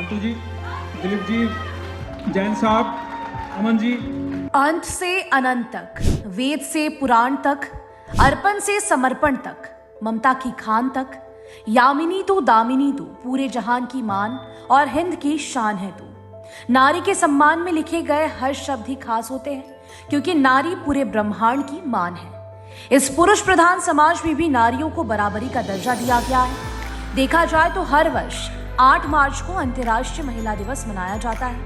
मंटू जी, दिलीप जी, जैन साहब, अमन जी। अंत से अनंत तक, वेद से पुराण तक, अर्पण से समर्पण तक, ममता की खान तक, यामिनी तो दामिनी तो, पूरे जहान की मान और हिंद की शान है तू। नारी के सम्मान में लिखे गए हर शब्द ही खास होते हैं, क्योंकि नारी पूरे ब्रह्मांड की मान है। इस पुरुष प्रधान समाज में भी नारियों को बराबरी का दर्जा दिया गया है। देखा जाए तो हर वर्ष 8 मार्च को अंतर्राष्ट्रीय महिला दिवस मनाया जाता है।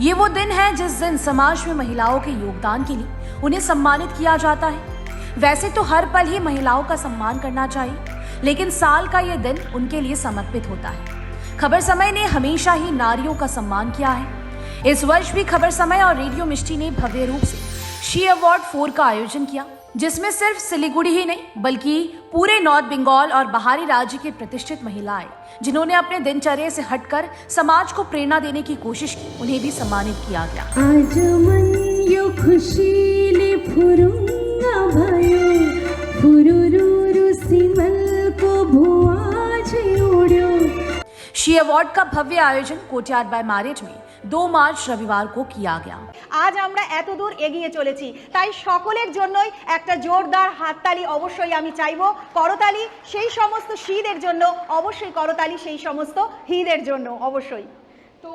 ये वो दिन है जिस दिन समाज में महिलाओं के योगदान के लिए उन्हें सम्मानित किया जाता है। वैसे तो हर पल ही महिलाओं का सम्मान करना चाहिए, लेकिन साल का ये दिन उनके लिए समर्पित होता है। खबर समय ने हमेशा ही नारियों का सम्मान किया है। इस वर्ष भी खबर समय और रेडियो मिष्टी ने भव्य रूप से शी अवार्ड 4 का आयोजन किया, जिसमें सिर्फ सिलीगुड़ी ही नहीं बल्कि पूरे नॉर्थ बंगाल और बाहरी राज्य की प्रतिष्ठित महिलाएं, जिन्होंने अपने दिनचर्या से हटकर समाज को प्रेरणा देने की कोशिश की, उन्हें भी सम्मानित किया गया। आज मन यो खुशीले फुरुंगा भयो, फुरुरुरु सिमल को भुआज उड़्यो। शी अवार्ड का भव्य आयोजन कोर्टयार्ड बाय मैरिज में 2 मार्च रविवार को किया गया। আজ আমরা এত দূর এগিয়ে চলেছি, তাই সকলের জন্যই একটা জোরদার হাততালি অবশ্যই আমি চাইবো। করতালি সেই সমস্ত শীদের জন্য, অবশ্যই করতালি সেই সমস্ত হিদের জন্য অবশ্যই। तो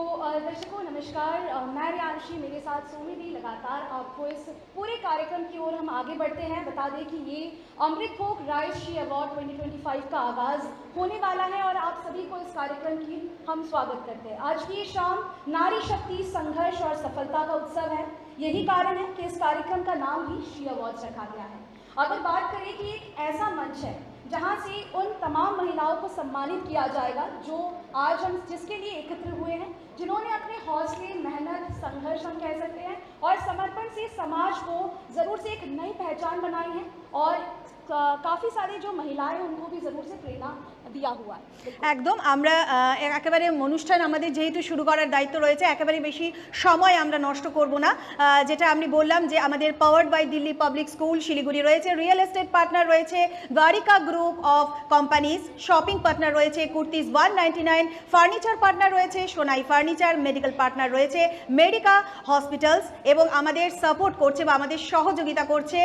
दर्शकों नमस्कार, मैं रियांशी, मेरे साथ सोमी दी लगातार आपको इस पूरे कार्यक्रम की ओर हम आगे बढ़ते हैं। बता दें कि ये अमृत फोक राइज शी अवार्ड 2025 का आगाज़ होने वाला है और आप सभी को इस कार्यक्रम की हम स्वागत करते हैं। आज की ये शाम नारी शक्ति, संघर्ष और सफलता का उत्सव है। यही कारण है कि इस कार्यक्रम का नाम भी शी अवार्ड्स रखा गया है। अगर बात करें कि एक ऐसा मंच है जहां से उन तमाम महिलाओं को सम्मानित किया जाएगा जो आज हम जिसके लिए एकत्र हुए हैं, जिन्होंने अपने हौसले, मेहनत, संघर्ष हम कह सकते हैं और समर्पण से समाज को ज़रूर से एक नई पहचान बनाई है और काफ़ी सारी जो महिलाएं उनको भी ज़रूर से प्रेरणा दिया हुआ है। একদম আমরা একেবারে অনুষ্ঠান আমাদের যেহেতু শুরু করার দায়িত্ব রয়েছে, একেবারে বেশি সময় আমরা নষ্ট করব না। যেটা আমি বললাম যে আমাদের powered by Delhi Public School Siliguri রয়েছে, রিয়েল এস্টেট পার্টনার রয়েছে Dwarika group of companies, shopping partner রয়েছে কুর্তিজ 199, ফার্নিচার পার্টনার রয়েছে সোনাই ফার্নিচার, মেডিকেল পার্টনার রয়েছে মেডিকা হসপিটালস এবং আমাদের সাপোর্ট করছে বা আমাদের সহযোগিতা করছে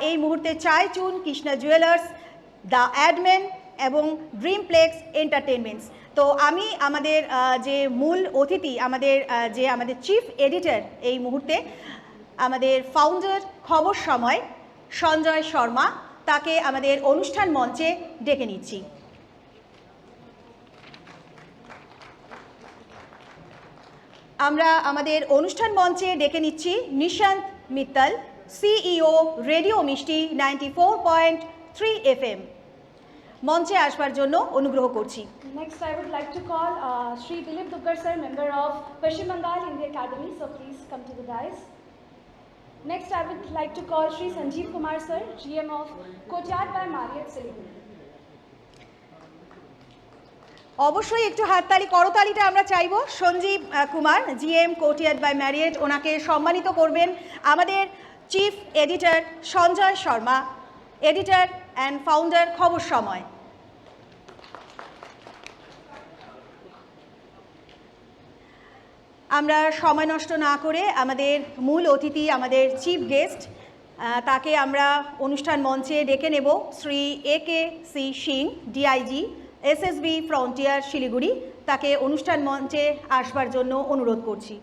এই মুহূর্তে চাই চুন, কৃষ্ণা জুয়েলার্স, দ্য অ্যাডমেন এবং ড্রিমপ্লেক্স এন্টারটেনমেন্টস। তো আমি আমাদের যে মূল অতিথি, আমাদের চিফ এডিটর এই মুহূর্তে, আমাদের ফাউন্ডার খবর সময় সঞ্জয় শর্মা, তাকে আমাদের অনুষ্ঠান মঞ্চে ডেকে নিচ্ছি। আমরা আমাদের অনুষ্ঠান মঞ্চে ডেকে নিচ্ছি নিশান্ত মিত্তল, সিইও রেডিও মিষ্টি 94.3 FM। মঞ্চে আসবার জন্য অনুগ্রহ করছি। Next I would like to call Shri Dilip Duggar sir, member of Pashchim Bengal India Academy, so please come to the dais. Next I would like to call Shri Sanjeev Kumar sir, GM of Courtyard by Marriott Siliguri. অবশ্যই একটু হাততালি করতালিটা আমরা চাইবো। Sanjeev Kumar, GM Courtyard by Marriott, ওনাকে সম্মানিত করবেন আমাদের chief editor Sanjay Sharma, editor and founder Khabar Samay. আমরা সময় নষ্ট না করে আমাদের মূল অতিথি, আমাদের চিফ গেস্ট, তাকে আমরা অনুষ্ঠান মঞ্চে ডেকে নেব। Shri AK-C Singh, DIG SSB frontier Siliguri, তাকে অনুষ্ঠান মঞ্চে আসবার জন্য অনুরোধ করছি।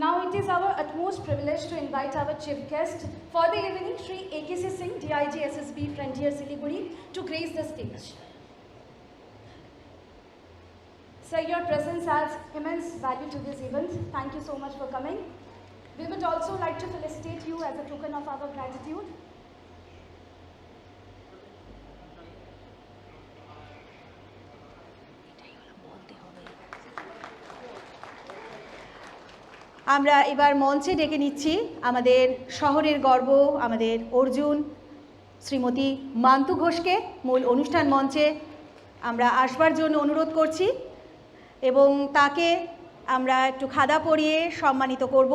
Now it is our utmost privilege to invite our chief guest for the evening, Shri AK-C Singh, DIG SSB Frontier Siliguri, to grace the stage. Sir, your presence adds immense value to this event. Thank you so much for coming. We would also like to felicitate you as a token of our gratitude. আমরা এবার মঞ্চে ডেকে নিচ্ছি আমাদের শহরের গর্ব, আমাদের অর্জুন, শ্রীমতী মান্তু ঘোষকে মূল অনুষ্ঠান মঞ্চে আমরা আসবার জন্য অনুরোধ করছি এবং তাকে আমরা একটু খাদা পরিয়ে সম্মানিত করব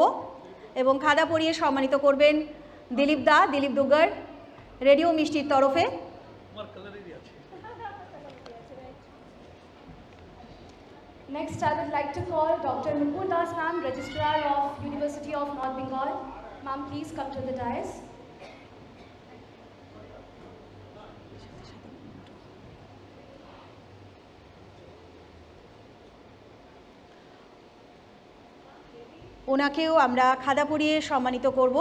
এবং খাদা পরিয়ে সম্মানিত করবেন দিলীপ দুগ্গর, রেডিও মিষ্টির তরফে। Next, I would like to call Dr. Nupur Das ma'am, Registrar of University of North Bengal. Ma'am, please come to the dais. ওনাকেও আমরা খাদা পরিয়ে সম্মানিত করব।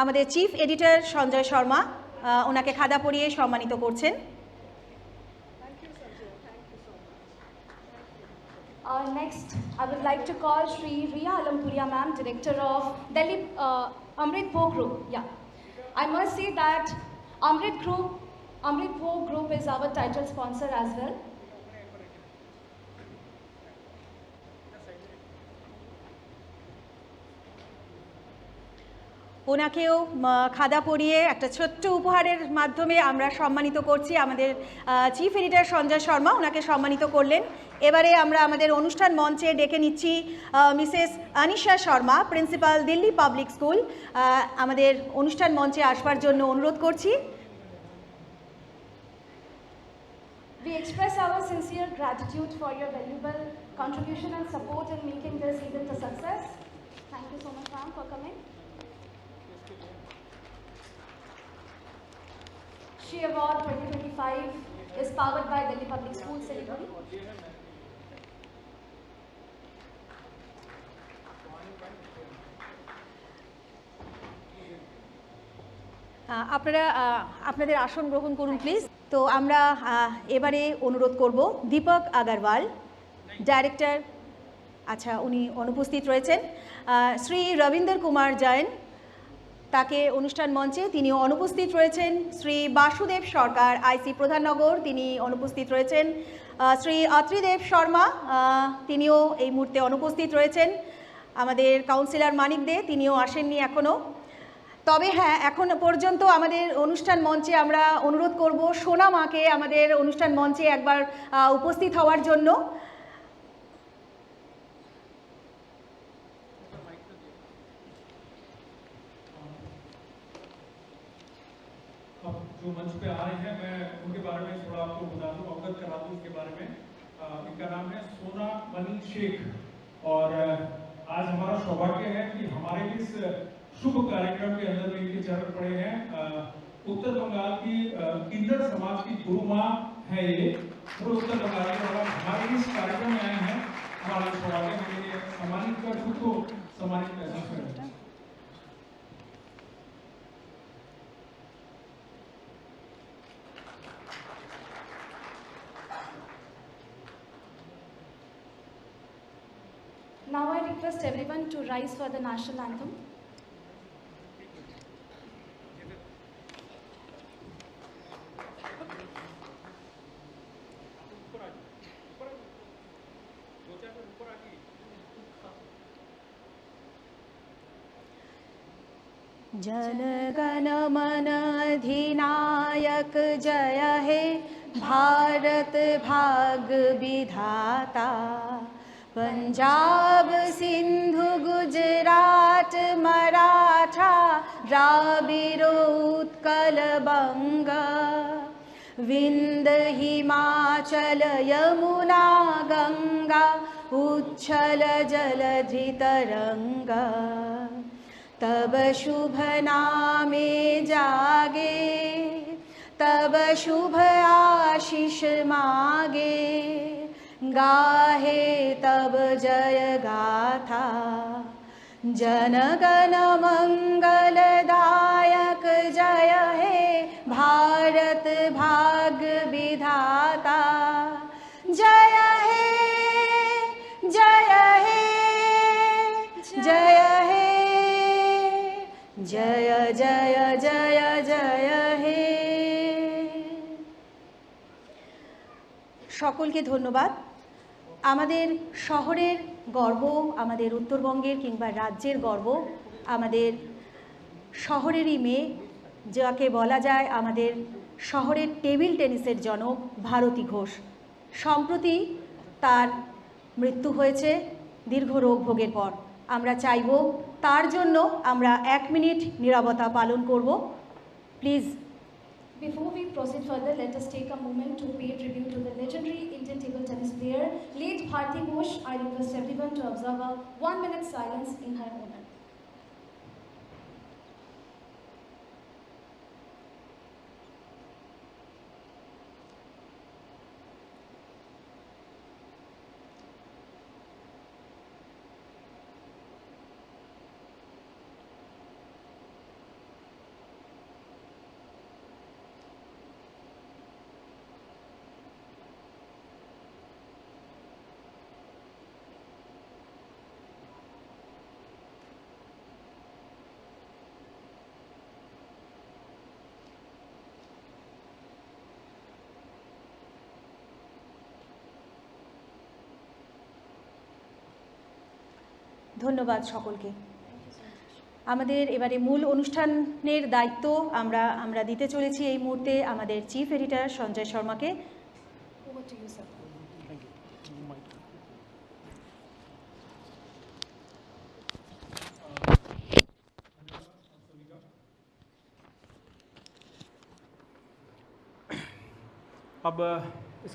আমাদের চিফ এডিটর সঞ্জয় শর্মা ওনাকে খাদা পরিয়ে সম্মানিত করছেন। Next, I would like to call Shri Riya Alampuria ma'am, Director of Delhi Amrit Bhog Group. Yeah, I must say that Amrit Bhog Group is our title sponsor as well. ওনাকেও খাদা পরিয়ে একটা ছোট্ট উপহারের মাধ্যমে আমরা সম্মানিত করছি। আমাদের চিফ এডিটর সঞ্জয় শর্মা ওনাকে সম্মানিত করলেন। এবারে আমরা আমাদের অনুষ্ঠান মঞ্চে ডেকে নিচ্ছি Mrs Anisha Sharma, principal Delhi Public school, আমাদের অনুষ্ঠান মঞ্চে আসবার জন্য অনুরোধ করছি। We express our sincere gratitude for your valuable contribution and support in making this event a success. Thank you so much, ma'am, for coming. Shri Award 2025 is powered by Delhi Public Schools, Siliguri. আপনারা আপনাদের আসন গ্রহণ করুন please. তো আমরা এবারে অনুরোধ করব দীপক আগরওয়াল, ডাইরেক্টর, আচ্ছা উনি অনুপস্থিত রয়েছেন। শ্রী রবীন্দ্র কুমার জৈন, তাকে অনুষ্ঠান মঞ্চে তিনিও অনুপস্থিত রয়েছেন। শ্রী বাসুদেব সরকার, আইসি প্রধাননগর, তিনি অনুপস্থিত রয়েছেন। শ্রী অত্রিদেব শর্মা, তিনিও এই মুহূর্তে অনুপস্থিত রয়েছেন। আমাদের কাউন্সিলর মানিক দে, তিনিও আসেননি এখনও। তবে হ্যাঁ, এখন পর্যন্ত আমাদের অনুষ্ঠান মঞ্চে আমরা অনুরোধ করব সোনা মাকে আমাদের অনুষ্ঠান মঞ্চে একবার উপস্থিত হওয়ার জন্য। जो मंच पे आ रहे हैं मैं उनके बारे में थोड़ा आपको बता दूं, अवगत करा दूं उसके बारे में। इनका नाम है सोना मनी शेख और आज हमारा सौभाग्य है कि हमारे इस शुभ कार्यक्रम के अंदर में इनके चरण पड़े हैं। उत्तर बंगाल की किन्नर समाज की गुरु माँ है ये, और उत्तर बंगाल के हमारे इस कार्यक्रम में आए हैं। हमारा सौभाग्य है, मैं सम्मानित कर खुद को सम्मानित महसूस करें। Now I request everyone to rise for the national anthem. Jana Gana मन अधिनायक जय हे भारत भाग्य विधाता। पंजाब सिंधु गुजरात मराठा द्राविड़ उत्कल बंगा। विंद हिमाचल यमुना गंगा उच्छल जलधि तरंगा। तब शुभ नामे जागे तब शुभ आशीष मागे। गाहे तब जय गाथा जन गण मंगलदायक जय हे भारत भाग्य विधाता। जय हे जय हे जय हे जय जय जय जय हे। সকলকে ধন্যবাদ। আমাদের শহরের গর্ব, আমাদের উত্তরবঙ্গের কিংবা রাজ্যের গর্ব, আমাদের শহরেরই মেয়ে, যাকে বলা যায় আমাদের শহরের টেবিল টেনিসের জনক ভারতী ঘোষ। সম্প্রতি তার মৃত্যু হয়েছে দীর্ঘ রোগ ভোগের পর। আমরা চাইব তার জন্য আমরা 1 মিনিট নীরবতা পালন করব। Please Before we proceed further, let us take a moment to pay tribute to the legendary Indian table tennis player, late Bharti Ghosh. I request everyone to observe a 1-minute silence in her honor. ধন্যবাদ সকলকে। আমাদের এবারে মূল অনুষ্ঠানের দায়িত্ব আমরা দিতে চলেছি এই মুহূর্তে আমাদের চিফ এডিটর সঞ্জয় শর্মাকে। Over to you, sir. अब इस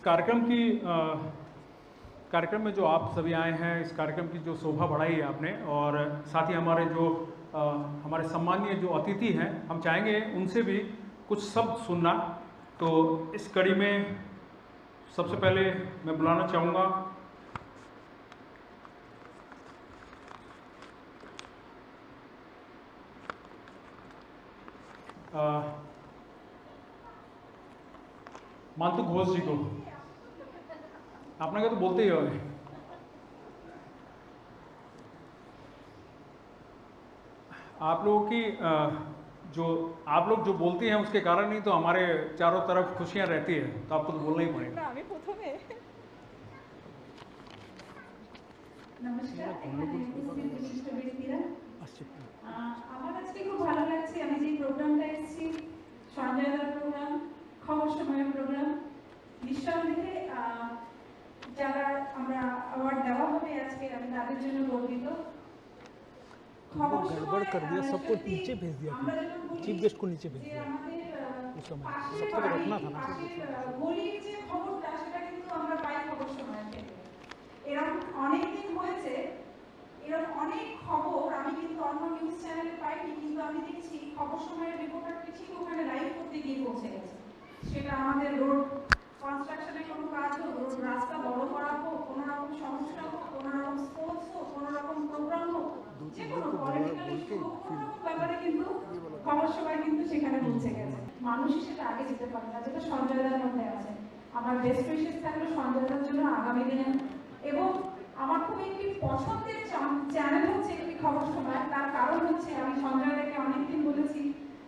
कार्यक्रम में जो आप सभी आए हैं, इस कार्यक्रम की जो शोभा बढ़ाई है आपने, और साथ ही हमारे सम्मानीय जो अतिथि हैं, हम चाहेंगे उनसे भी कुछ शब्द सुनना। तो इस कड़ी में सबसे पहले मैं बुलाना चाहूँगा मांतु घोष जी को। आपने क्या तो बोलते ही होंगे। आप लोग जो बोलती हैं उसके कारण ही तो हमारे चारों तरफ खुशियां रहती है, तो आपको तो बोलना ही पड़ेगा। নমস্কার, এখানে উপস্থিত বিশিষ্ট ব্যক্তিরা, আমার আজকে খুব ভালো লাগছে। আমি যে প্রোগ্রামটা এসেছি, সঞ্জয় দার প্রোগ্রাম, খবর সময়ের প্রোগ্রাম, নিঃসন্দেহে যারা আমরা অ্যাওয়ার্ড দেওয়া হবে আজকে, আমি তাদের জন্য গর্বিত। খবর गड़बड़ कर दिया, सबको नीचे भेज दिया, चीफ गेस्ट को नीचे भेज दिया। उस समय सबको रखना था ना। গলির যে খবরটা সেটা কিন্তু আমরা পাই খবর সময় থেকে। এরকম অনেক দিন হয়েছে, এরকম অনেক খবর আমি কিন্তু অন্য নিউজ চ্যানেলে পাইনি, কিন্তু আমি দেখছি খবর সময়ের রিপোর্টারটি ঠিক ওখানে লাইভ করতে গিয়ে পৌঁছে গেছে। সেটা আমাদের রোড কনস্ট্রাকশনের কোনো কাজ হোক, রোড রাস্তা বড় করা হোক, কোনো রকম সমস্যা হোক, কোনো রকম স্পোর্টস হোক, কোনো রকম প্রোগ্রাম হোক, যে কোনো পলিটিক্যাল ইস্যু হোক, কোনো রকম ব্যাপারে কিন্তু খবর সময় কিন্তু সেখানে পৌঁছে গেছে। মানুষই সেটা আগে যেতে পারে না, যেটা সঞ্জয়দার মধ্যে আছে। আমার বেস্ট উইশেস থাকলো সঞ্জয়দার জন্য আগামী দিনে। এবং আমার খুব একটি পছন্দের চ্যানেল হচ্ছে একটি খবর সময়। তার কারণ হচ্ছে আমি সঞ্জয়দাকে অনেকদিন বলেছি,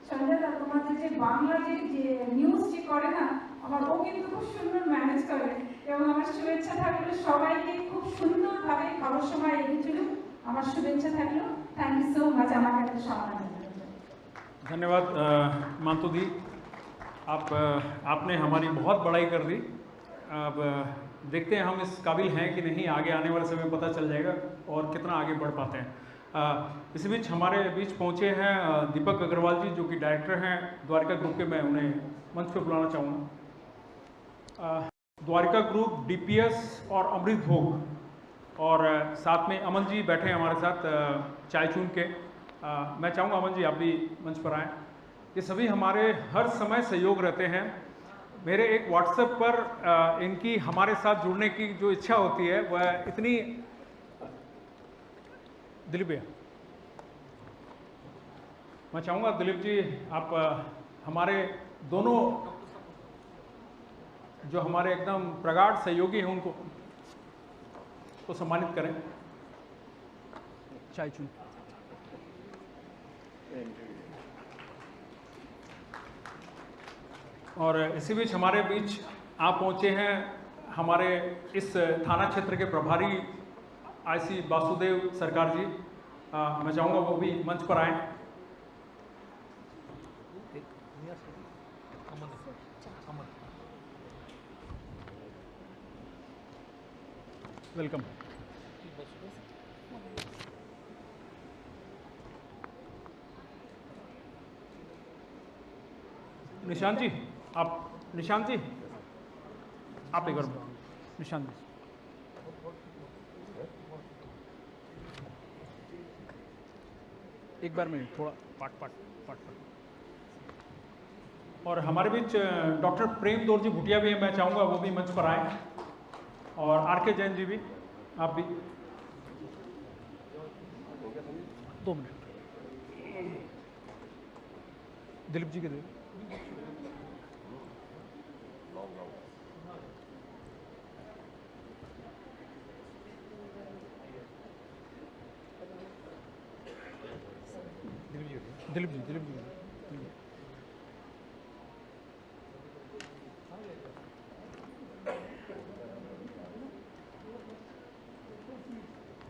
সঞ্জয়দা তোমাদের যে বাংলা যে নিউজ যে করে না, আমার ও কিন্তু খুব সুন্দর ম্যানেজ করে। এবং আমার শুভেচ্ছা থাকলো সবাইকে খুব সুন্দরভাবে খবর সময় এগিয়ে চলুক, আমার শুভেচ্ছা থাকলো। থ্যাংক ইউ সো মাচ আমাকে এত সম্মান দেওয়ার জন্য। धन्यवाद मांतु दी, आपने हमारी बहुत बड़ाई कर दी। अब देखते हैं हम इस काबिल हैं कि नहीं, आगे आने वाले समय में पता चल जाएगा और कितना आगे बढ़ पाते हैं। इसी बीच हमारे बीच पहुंचे हैं दीपक अग्रवाल जी, जो कि डायरेक्टर हैं द्वारिका ग्रुप के। मैं उन्हें मंच पे बुलाना चाहूँगा। द्वारिका ग्रुप, डीपीएस और अमृत भोग, और साथ में अमन जी बैठे हैं हमारे साथ चाय चून के। मैं चाहूँगा अमन जी आप भी मंच पर आएँ। ये सभी हमारे हर समय सहयोग रहते हैं। मेरे एक व्हाट्सएप पर इनकी हमारे साथ जुड़ने की जो इच्छा होती है वह इतनी। दिलीप भैया, मैं चाहूँगा दिलीप जी आप हमारे दोनों जो हमारे एकदम प्रगाढ़ सहयोगी हैं उनको सम्मानित करें। चाय चुन। और इसी बीच हमारे बीच आप पहुंचे हैं हमारे इस थाना क्षेत्र के प्रभारी आईसी वासुदेव सरकार जी। मैं चाहूँगा वो भी मंच पर आएं। वेलकम। निशांत जी। आप निशांत जी, आप एक बार निशांत जी, एक बार में थोड़ा पाट पाट पाट पाट। और हमारे बीच डॉक्टर प्रेम दौर जी भुटिया भी हैं, मैं चाहूँगा वो भी मंच पर आए, और आर.के. जैन जी भी, आप भी। 2 मिनट दिलीप जी के दे। दिलीप जी, दिलीप जी।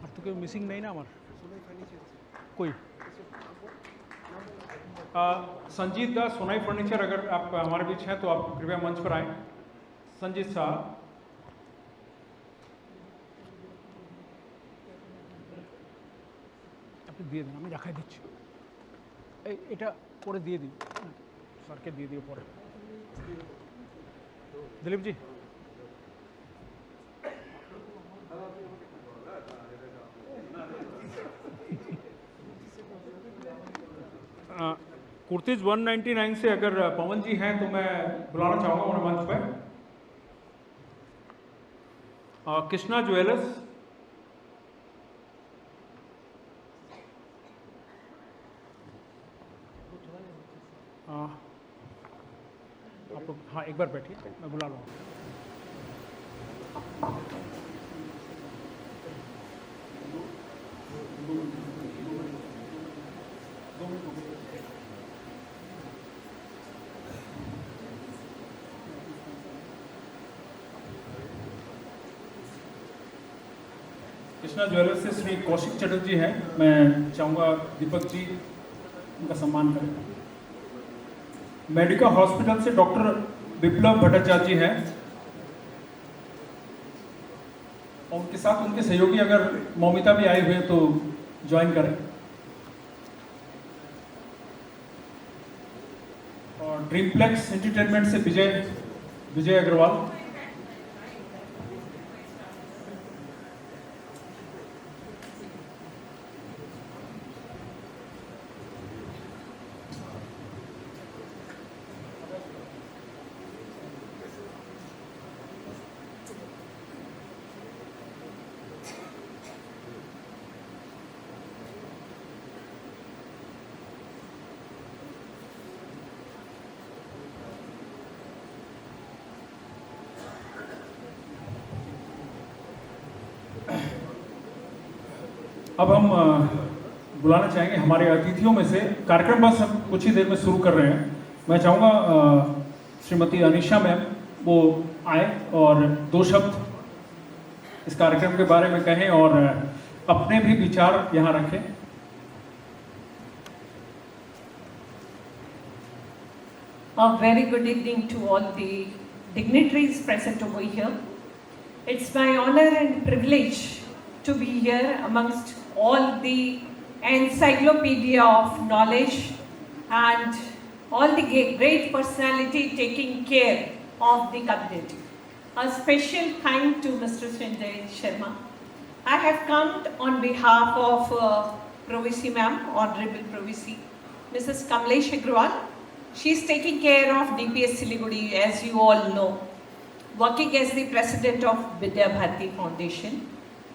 अब तो कोई मिसिंग नहीं ना हमारा कोई। संजीत दास, सोनाई फर्नीचर, अगर आप हमारे बीच हैं तो आप कृपया मंच पर आए। संजीत साहब, আপনি দিয়ে দিন, আমি রাখাই দিচ্ছি। এটা পরে দিয়ে দিই, স্যারকে দিয়ে দিও পরে। দিলীপ জি, कुर्तीज 199 से अगर पवन जी हैं तो मैं बुलाना चाहूँगा उन्हें मंच पर। कृष्णा ज्वेलर्स, आप लोग हाँ एक बार बैठिए, मैं बुला लूँगा। कृष्णा ज्वेलर्स से श्री कौशिक चटर्जी हैं, मैं चाहूँगा दीपक जी उनका सम्मान करें। मेडिका हॉस्पिटल से डॉक्टर विप्लव भट्टाचार्य जी हैं, और उनके साथ उनके सहयोगी अगर मौमिता भी आए हुए हैं तो ज्वाइन करें। और ड्रीमप्लेक्स एंटरटेनमेंट से विजय अग्रवाल। अब हम बुलाना चाहेंगे हमारे अतिथियों में से, कार्यक्रम बस हम कुछ ही देर में शुरू कर रहे हैं। मैं चाहूँगा श्रीमती अनीशा मैम वो आए और 2 शब्द इस कार्यक्रम के बारे में कहें और अपने भी विचार यहाँ रखें। A very good evening to all the dignitaries present over here. It's my honor and privilege to be here amongst all the encyclopedia of knowledge and all the great personality taking care of the community. A special thank to Mr. Sanjay Sharma. I have come on behalf of Provisy ma'am, Honorable Provisy, Mrs. Kamlesh Agrawal. She's taking care of DPS Siliguri, as you all know, working as the president of Vidya Bharati Foundation.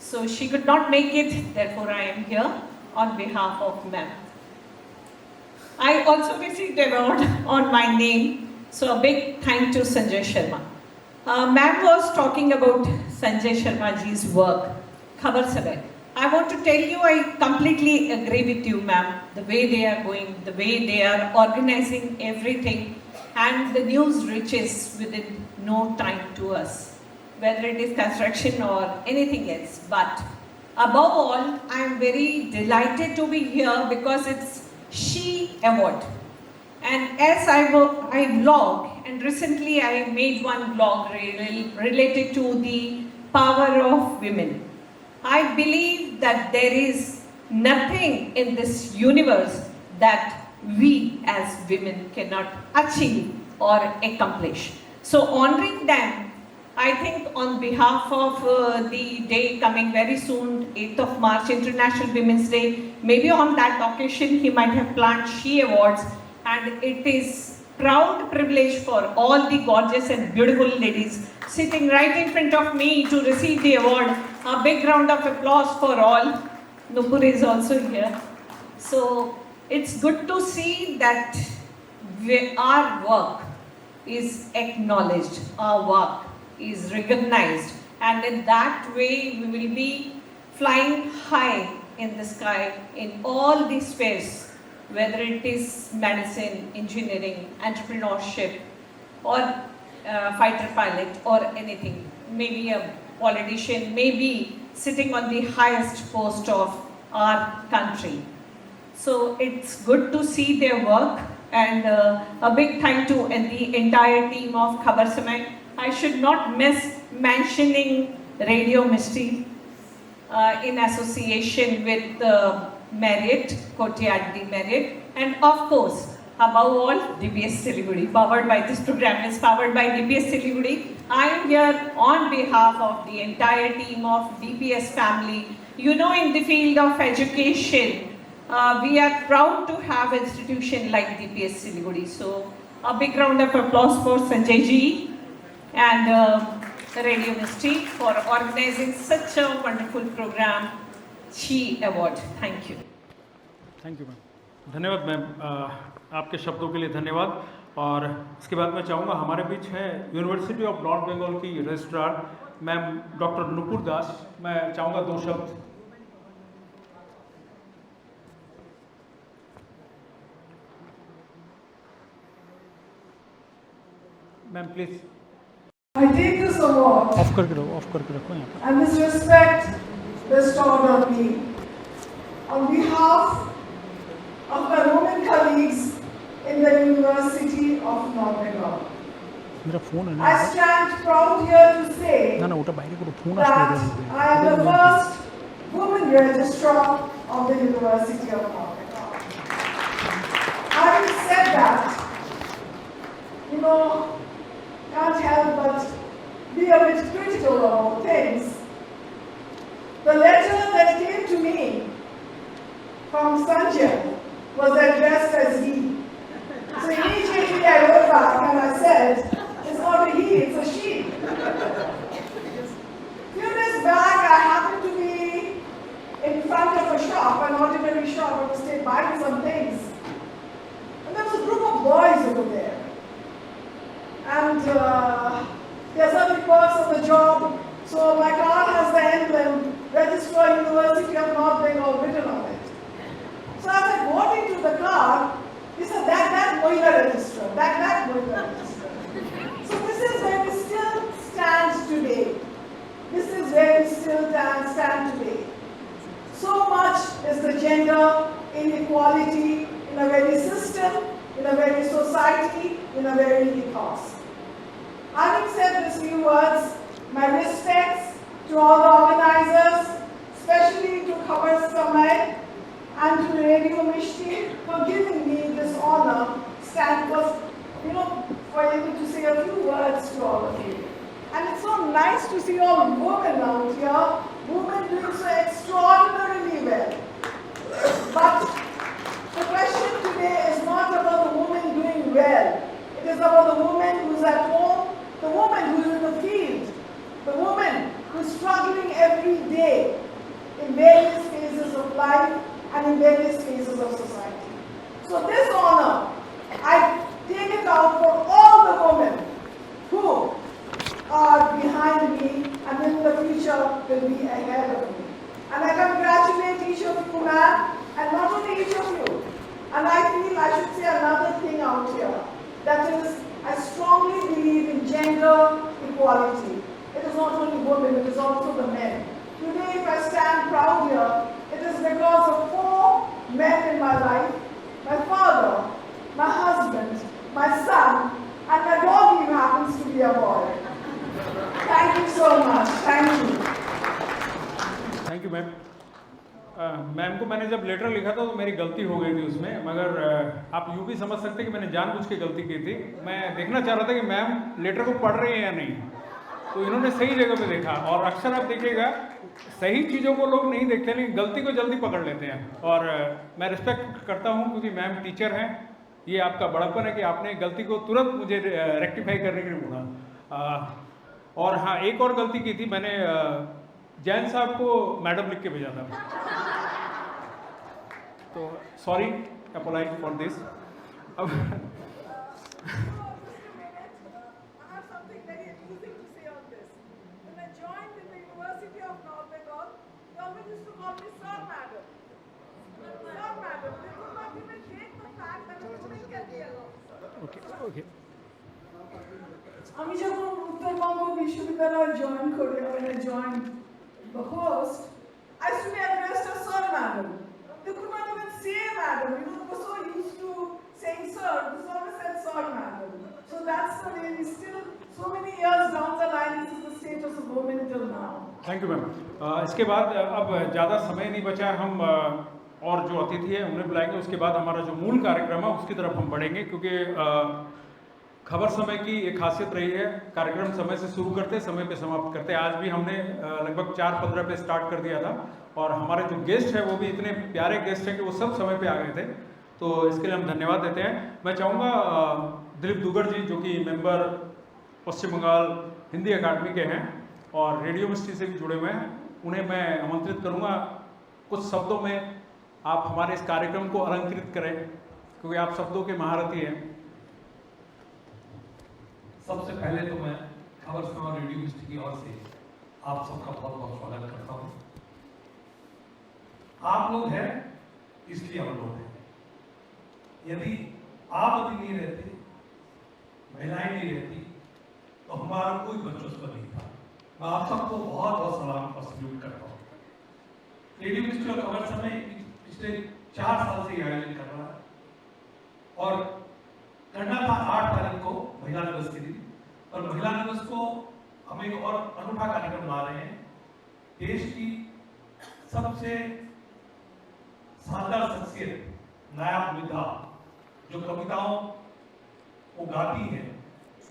So she could not make it, therefore I am here on behalf of ma'am. I also received an award on my name, so a big thank to Sanjay Sharma. Ma'am was talking about Sanjay Sharma ji's work, Khabar Sabay. I want to tell you, I completely agree with you, ma'am. The way they are going, the way they are organizing everything, and the news reaches within no time to us, whether it is construction or anything else. But above all, I am very delighted to be here because it's She Award. And as I vlog, and recently I made one vlog related to the power of women. I believe that there is nothing in this universe that we as women cannot achieve or accomplish. So honoring them, I think on behalf of the day coming very soon, 8th of March, International Women's Day, maybe on that occasion he might have planned She Awards, and it is proud privilege for all the gorgeous and beautiful ladies sitting right in front of me to receive the award. A big round of applause for all. Nupur is also here. So it's good to see that our work is acknowledged, our work is recognized, and in that way we will be flying high in the sky in all these spheres, whether it is medicine, engineering, entrepreneurship, or fighter pilot, or anything. Maybe a politician, maybe sitting on the highest post of our country. So it's good to see their work, and a big thank you and the entire team of Khabar Samay. I should not miss mentioning Radio Misty in association with Marriott, Courtyard Marriott, and of course, above all, DBS Siliguri. Powered by this program is powered by DBS Siliguri. I am here on behalf of the entire team of DBS family. You know, in the field of education, we are proud to have an institution like DBS Siliguri. So, a big round of applause for Sanjay ji and Radio Misty for organizing such a wonderful program, She Award. Thank you. Thank you ma'am. धन्यवाद ma'am, आपके शब्दों के लिए धन्यवाद. और इसके बाद मैं चाहूँगा, हमारे बीच है यूनिवर्सिटी ऑफ नॉर्थ बंगाल की रजिस्ट्रार मैम डॉक्टर नुपुर दास. मैं चाहूँगा 2 शब्द. Ma'am please. I take this award of करके रखो यहाँ पर. and this respect bestowed on me on behalf of my women colleagues in the University of North Bengal. मेरा phone है I ना. stand proud here to say ना ওটা বাইরে করো, ফোন that আসলে I am the first woman registrar of the University of North Bengal. Having said that, you know, can't help but be a bit critical of things. The letter that came to me from Sanjay was addressed as he. So immediately I wrote back and I said, it's not a he, it's a she. Few days back I happened to be in front of a shop, an ordinary shop. I was buying some things. And there was a group of boys over there. And there are certain perks of the job. So my car has the emblem, Registrar University of North Bengal written on it. So as I got into the car, he said, that Mohila register, that Mohila register. So this is where we still stand today. This is where we still stand today. So much is the gender inequality in a very system, in a very society, in a very ethos. Having said these few words, my respects to all the organizers, especially to Khabar Samay and to Radio Misty for giving me this honor. Stand was, for able to say a few words to all of you. And it's so nice to see all women out here, women doing so extraordinarily well. But the question today is not about the woman doing well. It is about the woman who's at home, the woman who's in the field, the woman who's struggling every day in various phases of life and in various phases of society. So this honor, I take it out for all the women who are behind me and in the future will be ahead of me. And I congratulate each of you, ma'am, and not only each of you. And I feel I should say another thing out here. That is, I strongly believe in gender equality. It is not only women, it is also the men. Today, if I stand proud here, it is because of 4 men in my life: my father, my husband, my son, and my dog who happens to be a boy. Thank you so much. Thank you. Thank you ma'am. Ma'am को मैंने जब letter लिखा था तो मेरी गलती हो गई थी उसमें, मगर आप यूँ भी समझ सकते कि मैंने जानबूझ के गलती की थी। मैं देखना चाह रहा था कि मैम लेटर को पढ़ रही हैं या नहीं, तो इन्होंने सही जगह पे देखा। और अक्सर आप देखिएगा सही चीज़ों को लोग नहीं देखते, लेकिन गलती को जल्दी पकड़ लेते हैं। और मैं रिस्पेक्ट करता हूँ क्योंकि मैम टीचर हैं, ये आपका बड़प्पन है कि आपने गलती को तुरंत मुझे रेक्टिफाई करने के लिए बोला। और हाँ, एक और गलती की थी, मैंने जैन साहब को मैडम लिख के भेजा था, तो सॉरी, अपोलाइज फॉर दिस। अब ओके আমি যখন উত্তরবঙ্গ বিশ্ববিদ্যালয় জয়েন করি, when I joined the host, I used to be addressed as sir, madam. They could not even say madam, you know, they were so used to saying sir, they always said sir, madam. So that's the way we still, so many years down the line, this is the status of women till now. Thank you ma'am. इसके बाद अब ज़्यादा समय नहीं बचा है, हम और जो अतिथि है उन्हें बुलाएंगे। उसके बाद हमारा जो मूल कार्यक्रम है उसकी तरफ हम बढ़ेंगे, क्योंकि खबर समय की एक खासियत रही है, कार्यक्रम समय से शुरू करते समय पे समाप्त करते। आज भी हमने लगभग 4:15 पे स्टार्ट कर दिया था, और हमारे जो गेस्ट हैं वो भी इतने प्यारे गेस्ट हैं कि वो सब समय पे आ गए थे, तो इसके लिए हम धन्यवाद देते हैं। मैं चाहूँगा दिलीप दुग्गड़ जी, जो कि मेंबर पश्चिम बंगाल हिंदी अकादमी के हैं और रेडियो मिस्ट्री से भी जुड़े हुए हैं, उन्हें मैं आमंत्रित करूँगा कुछ शब्दों में आप हमारे इस कार्यक्रम को अलंकृत करें, क्योंकि आप शब्दों के महारथी हैं। सबसे पहले तो मैं खबर सुनाओ रेडियो मिस्ट्री की ओर से आप सबका बहुत बहुत स्वागत करता हूँ। आप लोग हैं इसलिए हम लोग हैं। यदि आप अभी नहीं रहते, महिलाएं नहीं रहती, तो हमारा कोई बंदोबस्त नहीं था। मैं आप सबको बहुत बहुत सलाम और सल्यूट करता हूँ। रेडियो मिस्ट्री और खबर समय पिछले 4 साल से आयोजन कर रहा है, और करना था 8 तारीख को महिला दिवस के दिन, और महिला दिवस को हम एक और अनूठा कार्यक्रम ला रहे हैं। देश की सबसे शानदार शख्सियत, नायाब विधा, जो कविताओं को गाती है,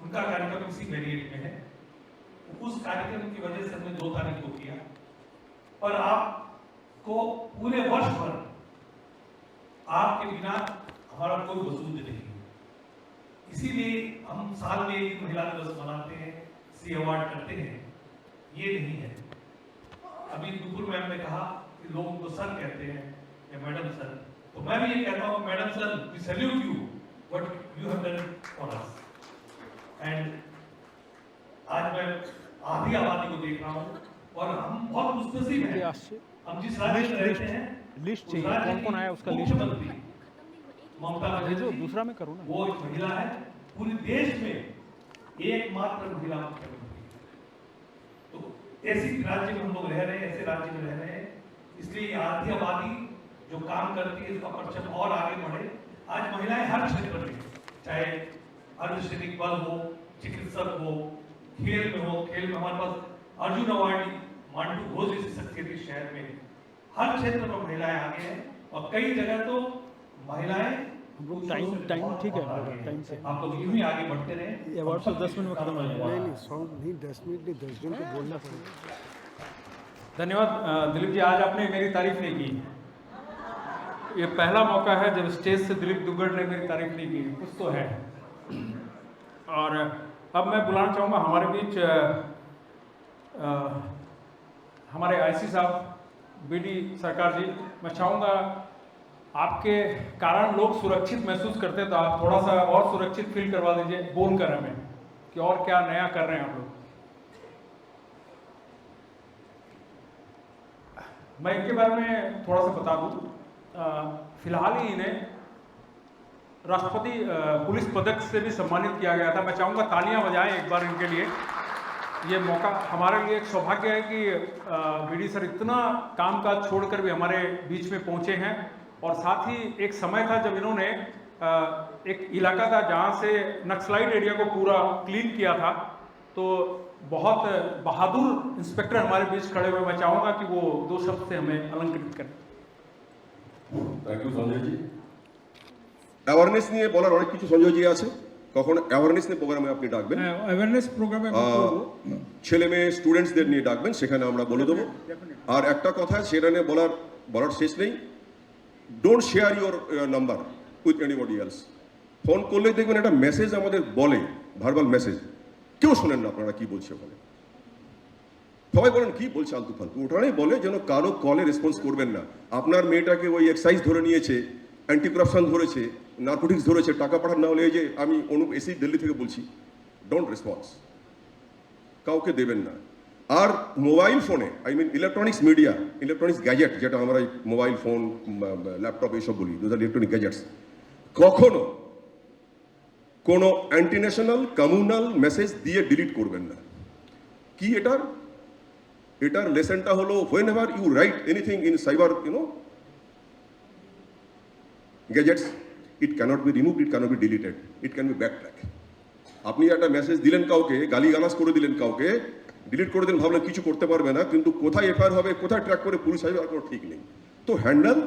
उनका कार्यक्रम इसी वेरिएट में है। उस कार्यक्रम की वजह से हमने 2 तारीख को किया, और आपको पूरे वर्ष भर आपके बिना हमारा कोई वजूद नहीं। इसीलिए हम साल में एक महिला दिवस मनाते हैं, सी अवार्ड करते हैं, ये नहीं है। अभी दुपुर मैम ने कहा कि लोग उनको सर कहते हैं या मैडम सर, तो मैं भी ये कहता हूँ madam sir, we salute you what you have done for us. And आज मैं आधी आबादी को देख रहा हूँ, और हम बहुत खुशनसीब हैं। हम जिस राज्य में रहते हैं, लिस्ट चाहिए कौन कौन आया उसका लिस्ट ममता जो दूसरा में करूँ ना, वो एक महिला है, पूरे देश में एकमात्र महिला मुख्यमंत्री। तो ऐसी राज्य में हम लोग रह रहे हैं, ऐसे राज्य में रह रहे हैं, इसलिए आधी आबादी जो काम करती है, इसका परचम और आगे बढ़े। आज महिलाएं हर क्षेत्र में, चाहे अर्धसैनिक बल हो, चिकित्सक हो, खेल में हो, खेल में हमारे पास अर्जुन अवार्डी मांडू घोष जैसी शख्सियत इस शहर में, हर क्षेत्र में महिलाएं आगे हैं, और कई जगह तो महिलाएं टाइम ठीक है, टाइम से आप लोग यूं ही आगे बढ़ते रहे। ये अवार्ड तो 10 मिनट में खत्म हो जाएगा। नहीं 10 मिनट नहीं, 10 दिन को बोलना पड़ेगा। धन्यवाद दिलीप जी, आज आपने मेरी तारीफ नहीं की। ये पहला मौका है जब स्टेज से दिलीप दुग्गड़ ने मेरी तारीफ नहीं की, कुछ तो है। और अब मैं बुलाना चाहूँगा हमारे बीच हमारे आईसी साहब बीडी सरकार जी। मैं चाहूँगा आपके कारण लोग सुरक्षित महसूस करते हैं, तो आप थोड़ा सा और सुरक्षित फील करवा दीजिए बोलकर हमें कि और क्या नया कर रहे हैं आप लोग। मैं इनके बारे में थोड़ा सा बता दूं। फिलहाल ही इन्हें राष्ट्रपति पुलिस पदक से भी सम्मानित किया गया था। मैं चाहूँगा तालियां बजाएं एक बार इनके लिए। ये मौका हमारे लिए एक सौभाग्य है कि बीडी सर इतना कामकाज छोड़कर भी हमारे बीच में पहुँचे हैं। और साथ ही एक समय था जब इन्होंने एक इलाका था जहाँ से नक्सलाइट एरिया को पूरा क्लीन किया था, तो बहुत बहादुर इंस्पेक्टर हमारे बीच खड़े हुए। मैं चाहूँगा कि वो 2 शब्द से हमें अलंकृत करें। Thank you Sanjay ji. Awareness নিয়ে বলার অনেক কিছু সঞ্জয় জি আছে, কখন অ্যাওয়ারনেস নিয়ে প্রোগ্রামে আপনি ডাকবেন, অ্যাওয়ারনেস প্রোগ্রামে ছেলে মেয়ে স্টুডেন্টসদের নিয়ে ডাকবেন, সেখানে আমরা বলে দেবো। আর একটা কথা সেটা নিয়ে বলার শেষ নেই, don't share your number with anybody else. Phone করলেই দেখবেন একটা মেসেজ আমাদের বলে, ভার্বাল মেসেজ, কেউ শোনেন না আপনারা কি বলছে ওখানে, সবাই বলেন কি বলছে আলতু ফালতু, ওটাই বলে যেন কারো কলে রেসপন্স করবেন না। আপনার মেয়েটাকে ওই এক্সাইজ ধরে নিয়েছে, অ্যান্টি করাপশন ধরেছে, নার্কোটিক্স ধরেছে, টাকা পাঠান না হলে, এই যে আমি অনুপ এসি দিল্লি থেকে বলছি, ডোন্ট রেসপন্স, কাউকে দেবেন না। আর মোবাইল ফোনে, I mean electronics media, electronics gadget, যেটা আমরা মোবাইল ফোন, ল্যাপটপ এইসব বলি, দোজ আর ইলেকট্রনিক গ্যাজেটস, কখনো কোনো অ্যান্টি ন্যাশনাল কমিউনাল মেসেজ দিয়ে ডিলিট করবেন না। কি এটার লেসনটা হলো, whenever you write anything in cyber gadgets, it cannot be removed, it cannot be deleted, it can be backtrack. আপনি একটা মেসেজ দিলেন কাউকে, গালিগালাজ করে দিলেন কাউকে, ডিলিট করে দিলেন, ভাবলেন কিছু করতে পারবে না, কিন্তু কোথায় এফআইআর হবে, কোথায় ট্র্যাক করে পুলিশ আসবে, আর কোনো ঠিক নেই। তো handle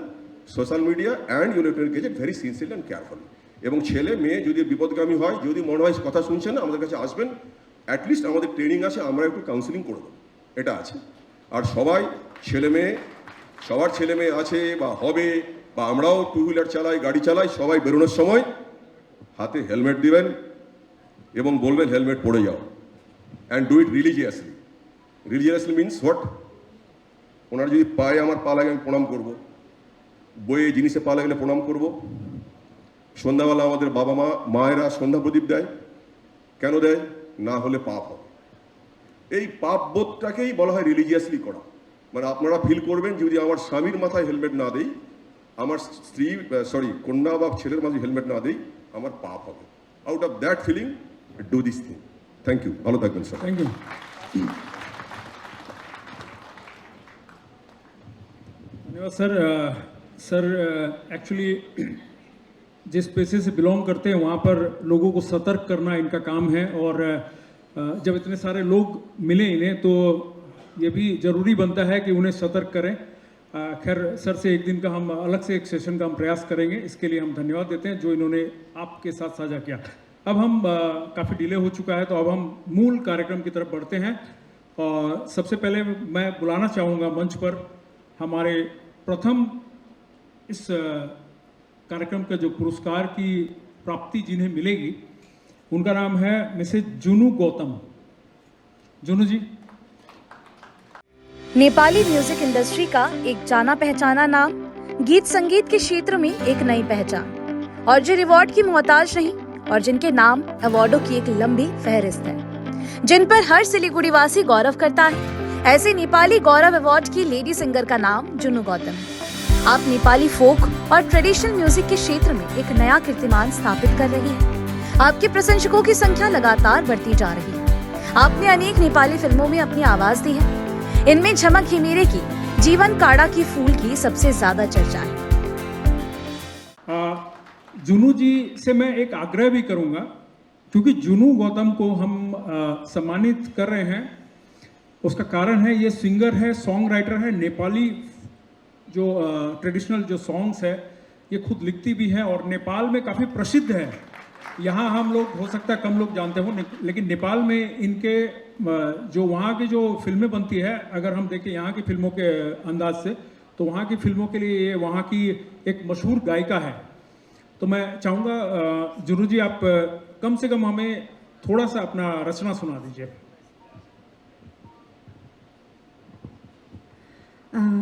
social media and electronic gadget very sincerely and carefully. এবং ছেলে মেয়ে যদি বিপদগামী হয়, যদি মনে হয় কথা শুনছেন না, আমাদের কাছে আসবেন, অ্যাটলিস্ট আমাদের ট্রেনিং আছে, আমরা একটু কাউন্সিলিং করে দেবো, এটা আছে। আর সবাই সবার ছেলে মেয়ে আছে বা হবে, বা আমরাও টু হুইলার চালাই, গাড়ি চালাই, সবাই বেরোনোর সময় হাতে হেলমেট দিবেন এবং বলবেন হেলমেট পরে যাও, and do it religiously. Religiously means what? ওনার যদি পায়ে আমার পা লাগে আমি প্রণাম করবো, বইয়ে জিনিসে পা লাগলে প্রণাম করবো। সন্ধ্যাবেলা আমাদের বাবা মায়েরা সন্ধ্যা প্রদীপ দেয়, কেন দেয়? না হলে পাপ হবে। এই পাপ বোধটাকেই বলা হয় রিলিজিয়াসলি করা। মানে আপনারা ফিল করবেন, যদি আমার স্বামীর মাথায় হেলমেট না দেই, আমার কন্যা বা ছেলের মাঝে হেলমেট না দেই, আমার পাপ হবে। Out of that feeling do this thing. Thank you, ভালো থাকবেন স্যার। थैंक यू धन्यवाद सर। एक्चुअली जिस पेशे से बिलोंग करते हैं वहाँ पर लोगों को सतर्क करना इनका काम है, और जब इतने सारे लोग मिले इन्हें तो ये भी ज़रूरी बनता है कि उन्हें सतर्क करें। खैर सर से एक दिन का हम अलग से एक सेशन का हम प्रयास करेंगे, इसके लिए हम धन्यवाद देते हैं जो इन्होंने आपके साथ साझा किया। अब हम काफ़ी डिले हो चुका है, तो अब हम मूल कार्यक्रम की तरफ बढ़ते हैं। और सबसे पहले मैं बुलाना चाहूँगा मंच पर हमारे प्रथम इस कार्यक्रम का जो पुरस्कार की प्राप्ति जिन्हें मिलेगी, उनका नाम है मिसेज जुनू गौतम। जुनू जी। नेपाली म्यूजिक इंडस्ट्री का एक जाना पहचाना नाम, गीत संगीत के क्षेत्र में एक नई पहचान, और जो रिवॉर्ड की मोहताज नहीं, और जिनके नाम अवार्डों की एक लंबी फहरिस्त है, जिन पर हर सिलीगुड़ी वासी गौरव करता है। ऐसे नेपाली गौरव अवार्ड की लेडी सिंगर का नाम जुनू गौतम है। आप नेपाली फोक और ट्रेडिशनल म्यूजिक के क्षेत्र में एक नया कीर्तिमान स्थापित कर रही है। आपके प्रशंसकों की संख्या लगातार बढ़ती जा रही है। आपने अनेक नेपाली फिल्मों में अपनी आवाज दी है। इनमें झमक हिमेरे की जीवन काड़ा की फूल की सबसे ज्यादा चर्चा है। जुनू जी से मैं एक आग्रह भी करूंगा, क्योंकि जुनू गौतम को हम सम्मानित कर रहे हैं, उसका कारण है ये सिंगर है, सॉन्ग राइटर है, नेपाली जो ट्रेडिशनल जो सॉन्ग्स है ये खुद लिखती भी है, और नेपाल में काफ़ी प्रसिद्ध है। यहाँ हम लोग हो सकता है कम लोग जानते हो, लेकिन नेपाल में इनके जो वहाँ की जो फिल्में बनती है, अगर हम देखें यहाँ की फिल्मों के अंदाज से, तो वहाँ की फिल्मों के लिए ये वहाँ की एक मशहूर गायिका है। तो मैं चाहूँगा जुनू जी, आप कम से कम हमें थोड़ा सा अपना रचना सुना दीजिए।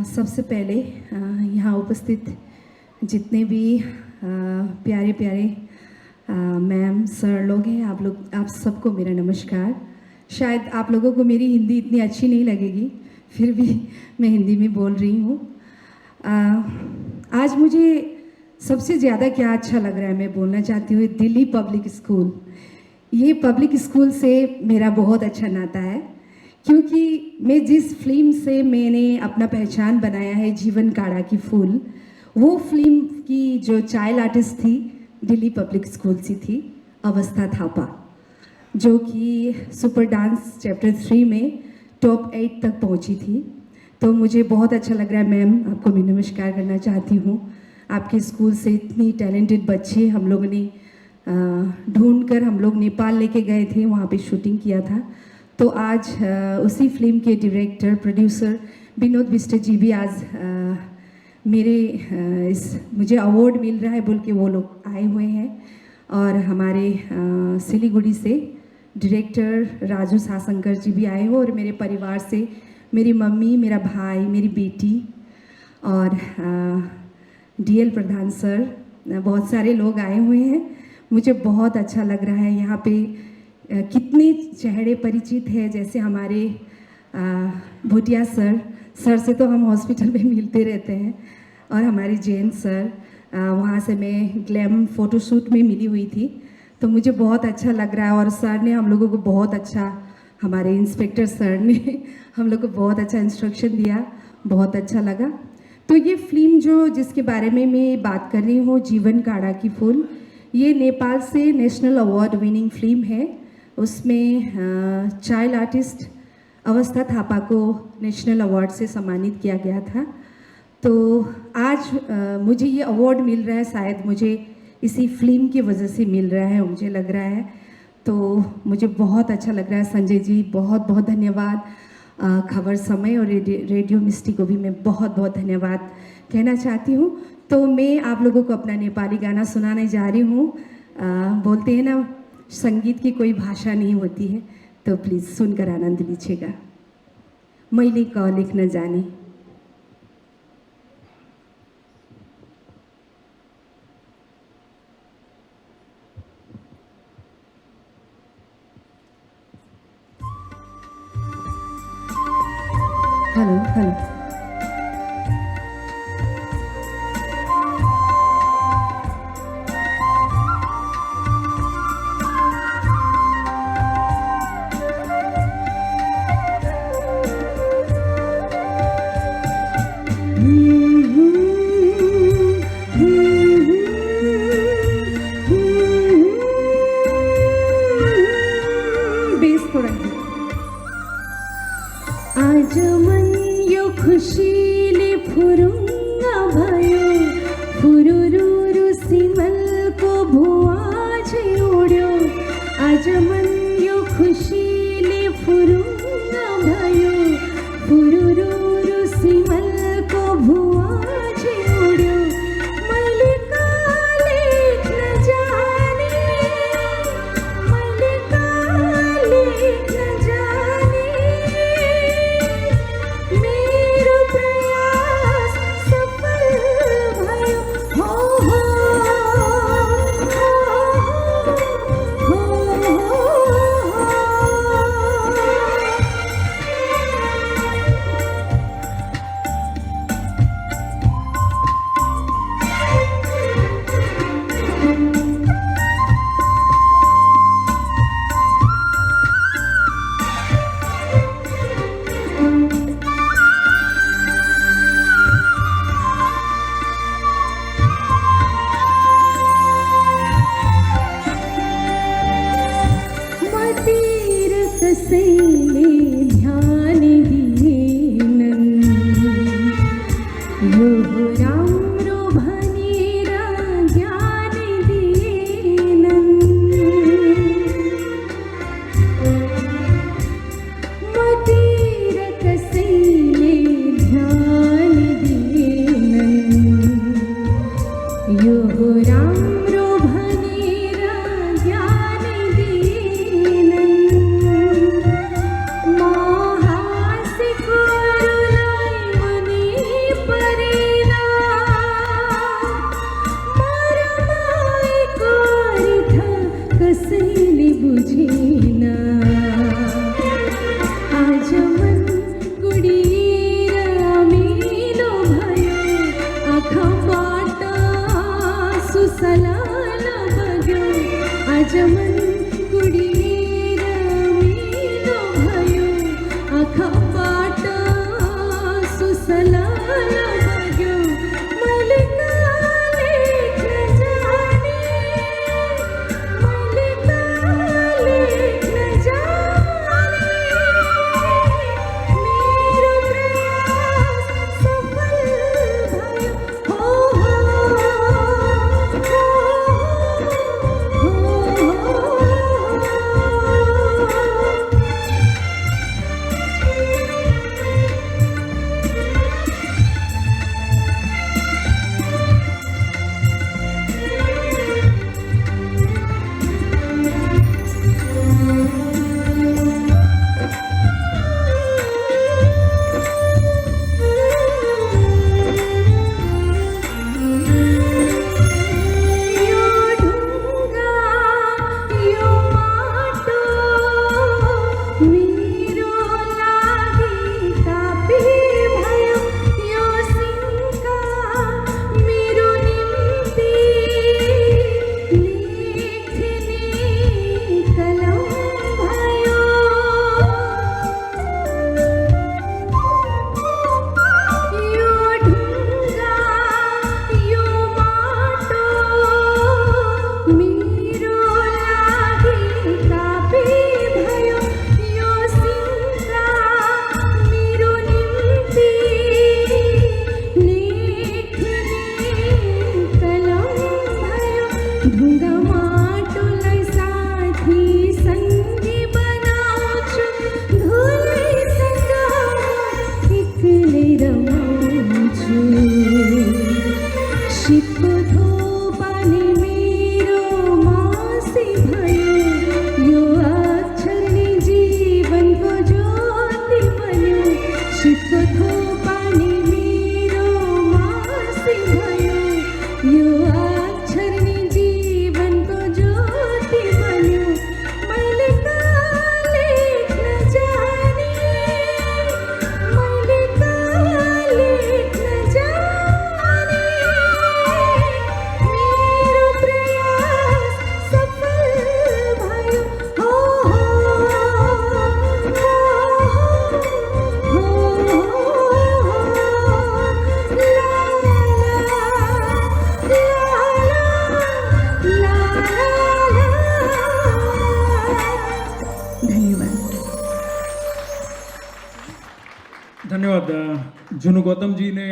सबसे पहले यहाँ उपस्थित जितने भी प्यारे प्यारे मैम सर लोग हैं, आप सबको मेरा नमस्कार। शायद आप लोगों को मेरी हिंदी इतनी अच्छी नहीं लगेगी, फिर भी मैं हिंदी में बोल रही हूँ। आज मुझे सबसे ज़्यादा क्या अच्छा लग रहा है, मैं बोलना चाहती हूँ दिल्ली पब्लिक स्कूल। ये पब्लिक स्कूल से मेरा बहुत अच्छा नाता है, क्योंकि मैं जिस फिल्म से मैंने अपना पहचान बनाया है, जीवन काड़ा की फूल, वो फिल्म की जो चाइल्ड आर्टिस्ट थी दिल्ली पब्लिक स्कूल से थी, अवस्था थापा, जो कि सुपर डांस चैप्टर 3 में टॉप 8 तक पहुंची थी। तो मुझे बहुत अच्छा लग रहा है मैम, आपको मैं नमस्कार करना चाहती हूँ। आपके स्कूल से इतनी टैलेंटेड बच्चे हम लोगों ने ढूंढ कर हम लोग नेपाल लेके गए थे, वहाँ पे शूटिंग किया था। तो आज उसी फिल्म के डायरेक्टर प्रोड्यूसर विनोद बिष्ट जी भी आज मेरे मुझे अवार्ड मिल रहा है बोल के वो लोग आए हुए हैं। और हमारे सिलीगुड़ी से डायरेक्टर राजू साशंकर जी भी आए हो, और मेरे परिवार से मेरी मम्मी, मेरा भाई, मेरी बेटी और डीएल प्रधान सर, बहुत सारे लोग आए हुए हैं। मुझे बहुत अच्छा लग रहा है। यहाँ पे कितने चेहरे परिचित हैं, जैसे हमारे भूटिया सर से तो हम हॉस्पिटल में मिलते रहते हैं, और हमारे जैन सर, वहाँ से मैं ग्लैम फ़ोटोशूट में मिली हुई थी। तो मुझे बहुत अच्छा लग रहा है, और सर ने हम लोगों को बहुत अच्छा, हमारे इंस्पेक्टर सर ने हम लोग को बहुत अच्छा इंस्ट्रक्शन दिया, बहुत अच्छा लगा। तो ये फिल्म जिसके बारे में मैं बात कर रही हूँ, जीवन काड़ा की फूल, ये नेपाल से नेशनल अवार्ड विनिंग फिल्म है। उसमें चाइल्ड आर्टिस्ट अवस्था थापा को नेशनल अवार्ड से सम्मानित किया गया था। तो आज मुझे ये अवार्ड मिल रहा है, शायद मुझे इसी फिल्म की वजह से मिल रहा है, मुझे लग रहा है। तो मुझे बहुत अच्छा लग रहा है। संजय जी बहुत बहुत धन्यवाद, खबर समय और रेडियो मिस्टी को भी मैं बहुत बहुत धन्यवाद कहना चाहती हूँ। तो मैं आप लोगों को अपना नेपाली गाना सुनाने जा रही हूँ। बोलते हैं ना, संगीत की कोई भाषा नहीं होती है, तो प्लीज़ सुनकर आनंद लीजिएगा। मैले क लेख्न जाने। Hello hello. आज मन यो खुसीले फुरुङ्गा भयो, फुरुरु सिमलको भुवा चाहिँ उड्यो। आज मन यो खुसीले फुरुङ्गा भयो, फुरुरु सिमलको भुवा चाहिँ उड्यो। मैले काले नजाने, मैले काले नजाने, मेरो प्रयास सफल भयो। हो हो मतिर कसैले ध्यान दिएनन्, यो राम्रो भनेर ज्ञान दिएनन्। मतिर कसैले ध्यान दिएनन्, यो राम्रो भनेर ज्ञान दिएनन्। म हाँसेको अरूलाई मनै परेन, म रमाएको अर्थ कसैले बुझेन। आज मन गुडिएर अमिलो भयो, आँखाबाट आँसु सलाल बग्यो। आज मन गुडिएर अमिलो भयो, आँखाबाट आँसु सलाल बग्यो। मैले काले नजाने, मैले काले नजाने, मेरो प्रयास सफल भयो। हो हो धन्यवाद। जुनू गौतम जी ने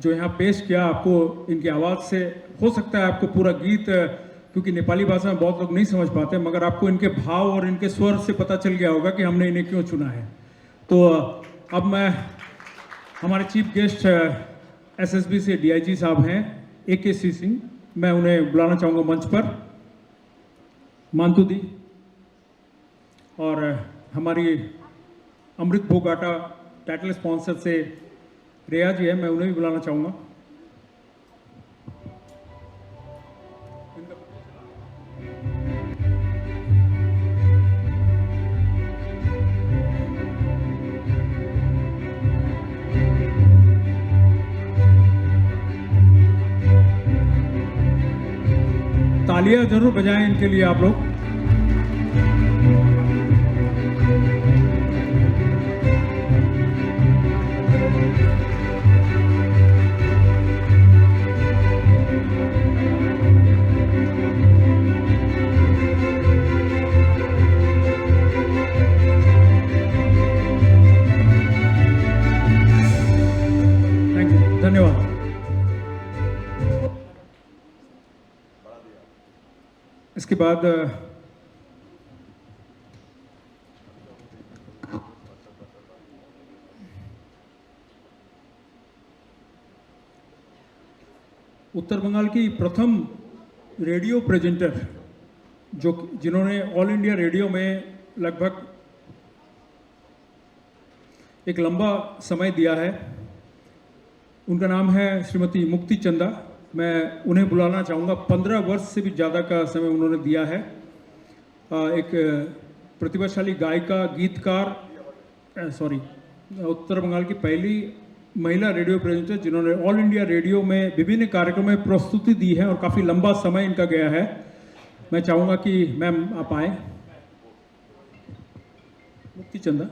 जो यहाँ पेश किया, आपको इनकी आवाज़ से हो सकता है आपको पूरा गीत, क्योंकि नेपाली भाषा में बहुत लोग नहीं समझ पाते, मगर आपको इनके भाव और इनके स्वर से पता चल गया होगा कि हमने इन्हें क्यों चुना है। तो अब मैं हमारे चीफ गेस्ट एसएसबी से डीआईजी साहब हैं AK सिंह, मैं उन्हें बुलाना चाहूँगा मंच पर। मानतू दी और हमारी अमृत भोग आटा टाइटल स्पॉन्सर से रेया जी है, मैं उन्हें भी बुलाना चाहूँगा। तालियां जरूर बजाएं इनके लिए आप लोग। थैंक यू, धन्यवाद। इसके बाद उत्तर बंगाल की प्रथम रेडियो प्रेजेंटर जिन्होंने ऑल इंडिया रेडियो में लगभग एक लंबा समय दिया है, उनका नाम है श्रीमती मुक्ति चंदा। मैं उन्हें बुलाना चाहूँगा। 15 वर्ष से भी ज़्यादा का समय उन्होंने दिया है। एक प्रतिभाशाली गायिका, गीतकार, उत्तर बंगाल की पहली महिला रेडियो प्रेजेंटर जिन्होंने ऑल इंडिया रेडियो में विभिन्न कार्यक्रमों में प्रस्तुति दी है और काफ़ी लंबा समय इनका गया है। मैं चाहूँगा कि मैम आप आए। मुक्ति चंदा।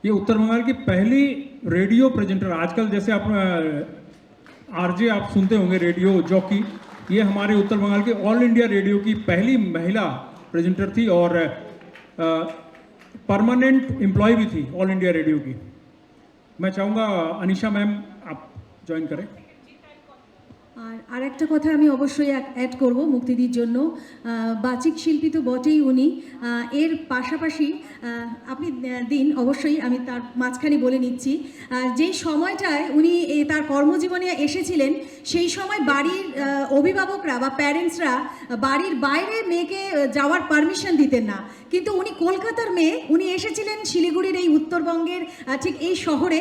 ये उत्तर बंगाल की पहली रेडियो प्रेजेंटर, आजकल जैसे आप आरजे आप सुनते होंगे रेडियो जॉकी, ये हमारे उत्तर बंगाल के ऑल इंडिया रेडियो की पहली महिला प्रेजेंटर थी और परमानेंट एम्प्लॉय भी थी ऑल इंडिया रेडियो की। मैं चाहूँगा अनिशा मैम आप জয়েন करें। আর একটা কথা আমি অবশ্যই অ্যাড করব মুক্তিদির জন্য, বাচিক শিল্পী তো বটেই উনি, এর পাশাপাশি আপনি দিন অবশ্যই আমি তার মাঝখানে বলে নিচ্ছি, যেই সময়টায় উনি তার কর্মজীবনে এসেছিলেন সেই সময় বাড়ির অভিভাবকরা বা প্যারেন্টসরা বাড়ির বাইরে মেয়েকে যাওয়ার পারমিশন দিতেন না, কিন্তু উনি কলকাতার মেয়ে, উনি এসেছিলেন শিলিগুড়ির এই উত্তরবঙ্গের ঠিক এই শহরে,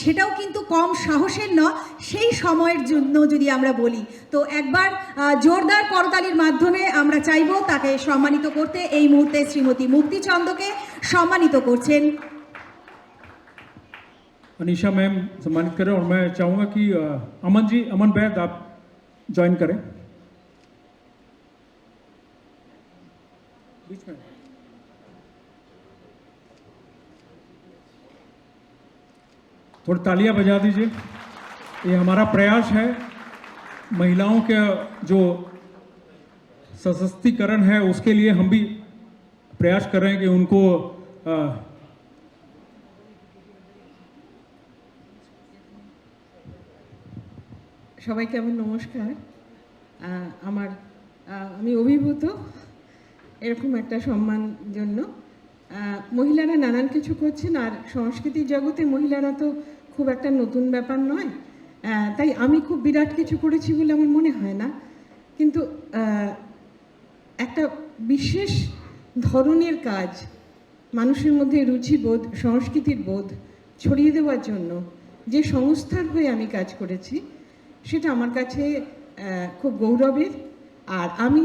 সেটাও কিন্তু কম সাহসের নয় সেই সময়ের জন্য যদি আমরা বলি। তো একবার জোরদার করতালির মাধ্যমে আমরা চাইব তাকে সম্মানিত করতে। এই মুহূর্তে শ্রীমতী মুক্তি চন্দকে সম্মানিত করছেন अनिशा मैम, सम्मानित करें। और मैं चाहूँगा कि अमन जी, अमन बैद आप ज्वाइन करें बीच में। थोड़ी तालियां बजा दीजिए। ये हमारा प्रयास है, महिलाओं के जो सशक्तिकरण है उसके लिए हम भी प्रयास कर रहे हैं कि उनको সবাইকে আমার নমস্কার। আমি অভিভূত এরকম একটা সম্মান জন্য। মহিলারা নানান কিছু করছেন, আর সংস্কৃতির জগতে মহিলারা তো খুব একটা নতুন ব্যাপার নয়, তাই আমি খুব বিরাট কিছু করেছি বলে আমার মনে হয় না। কিন্তু একটা বিশেষ ধরনের কাজ মানুষের মধ্যে রুচিবোধ, সংস্কৃতির বোধ ছড়িয়ে দেওয়ার জন্য যে সংস্থার হয়ে আমি কাজ করেছি সেটা আমার কাছে খুব গৌরবের। আর আমি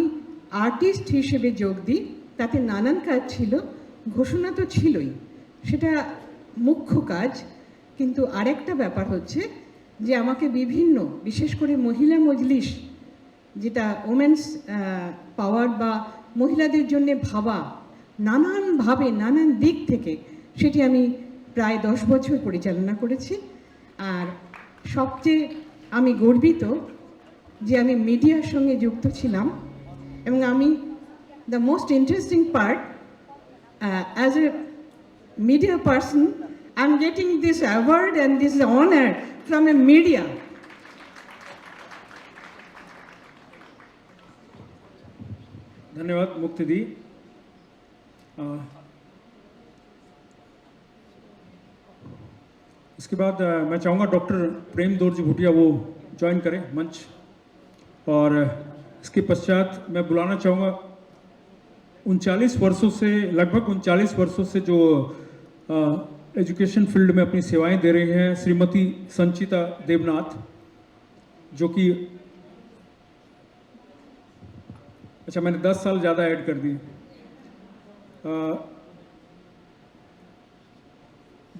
আর্টিস্ট হিসেবে যোগ দিই, তাতে নানান কাজ ছিল, ঘোষণা তো ছিলই, সেটা মুখ্য কাজ। কিন্তু আরেকটা ব্যাপার হচ্ছে যে আমাকে বিভিন্ন, বিশেষ করে মহিলা মজলিস, যেটা ওমেন্স পাওয়ার বা মহিলাদের জন্য ভাবা নানানভাবে নানান দিক থেকে, সেটি আমি প্রায় 10 বছর পরিচালনা করেছি। আর সবচেয়ে আমি গর্বিত যে আমি মিডিয়ার সঙ্গে যুক্ত ছিলাম, এবং আমি the most interesting part as a media person, I'm getting this award and this honor from a media. धन्यवाद मुक्ति दी। इसके बाद मैं चाहूँगा डॉक्टर प्रेम दौरजी भूटिया वो ज्वाइन करें मंच, और इसके पश्चात मैं बुलाना चाहूँगा 39 वर्षों से, लगभग 39 वर्षों से जो एजुकेशन फील्ड में अपनी सेवाएं दे रही हैं श्रीमती संचिता देवनाथ, जो कि अच्छा मैंने 10 साल ज़्यादा ऐड कर दिए,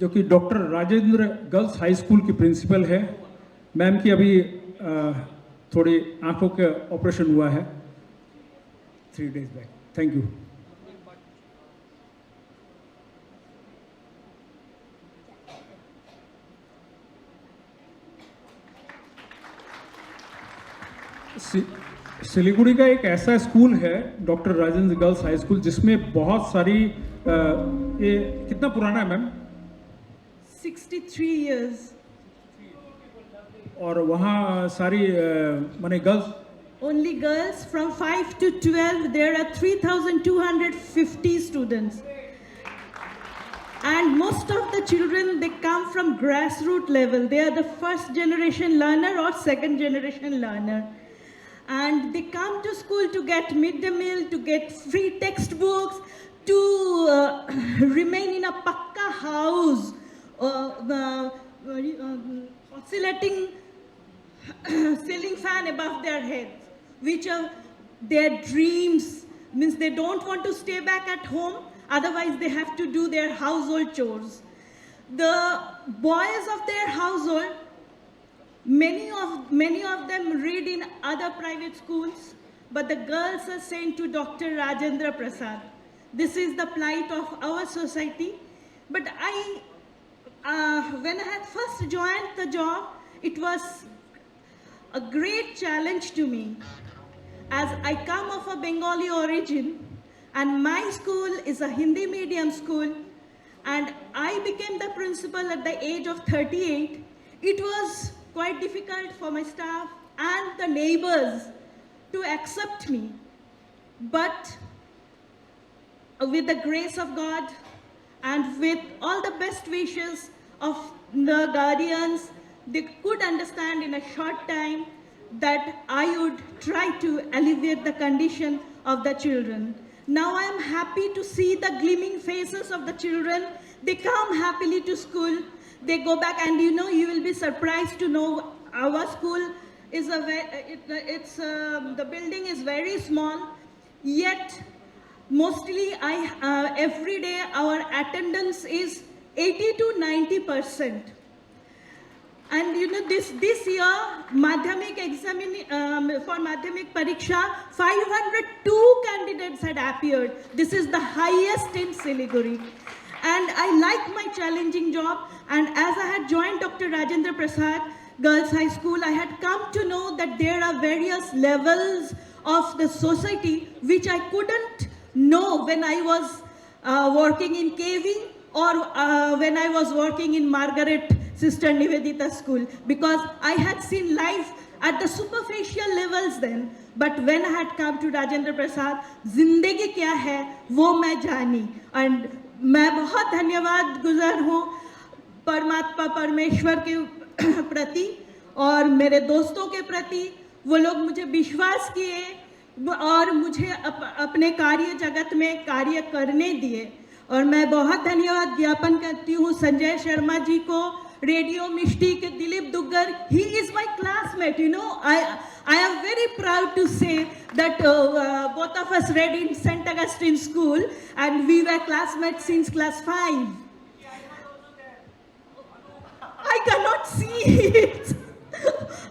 जो कि doctor Rajendra girls high school की प्रिंसिपल है। मैम की अभी थोड़ी आंखों का ऑपरेशन हुआ है 3 days back. Thank you. Siliguri का एक ऐसा स्कूल है doctor Rajendra girls high school, जिसमें बहुत सारी ये कितना पुराना है मैम? 63 years. और वहाँ सारी माने girls, Only girls from 5 to 12, there are 3,250 students. And most of the children, they come from grassroots level. They are the first generation learner or second generation learner. And they come to school to get midday meal, to get free textbooks, to remain in a pakka house, oscillating ceiling fan above their heads, which are their dreams. Means they don't want to stay back at home, otherwise they have to do their household chores. The boys of their household, many of them read in other private schools, but the girls are sent to Dr. Rajendra Prasad. This is the plight of our society. But when I had first joined the job, it was a great challenge to me, as I come of a Bengali origin and my school is a Hindi medium school, and I became the principal at the age of 38. It was quite difficult for my staff and the neighbors to accept me. But with the grace of God and with all the best wishes of the guardians, they could understand in a short time that I would try to alleviate the condition of the children. Now I am happy to see the gleaming faces of the children. They come happily to school. They go back, and you will be surprised to know our school is the building is very small, yet mostly every day our attendance is 80 to 90%. And this year, Madhyamik for Madhyamik Pariksha, 502 candidates had appeared. This is the highest in Siliguri. And I like my challenging job. And as I had joined Dr. Rajendra Prasad Girls High School, I had come to know that there are various levels of the society which I couldn't know when I was working in KV or when I was working in Margaret Sister Nivedita School, because I had seen life at the superficial levels then. But when I had come to Rajendra Prasad, जिंदगी क्या है वो मैं जानी. And मैं बहुत धन्यवाद गुजार हूँ परमात्मा परमेश्वर के प्रति और मेरे दोस्तों के प्रति. वो लोग मुझे विश्वास किए और मुझे अपने कार्य जगत में कार्य करने दिए. और मैं बहुत धन्यवाद ज्ञापन करती हूँ संजय शर्मा जी को, रेडियो मिष्टी के Dilip Duggar. He is my classmate. I am very proud to say that both of us read in St. Augustine School and we were classmates since class 5. I cannot see it.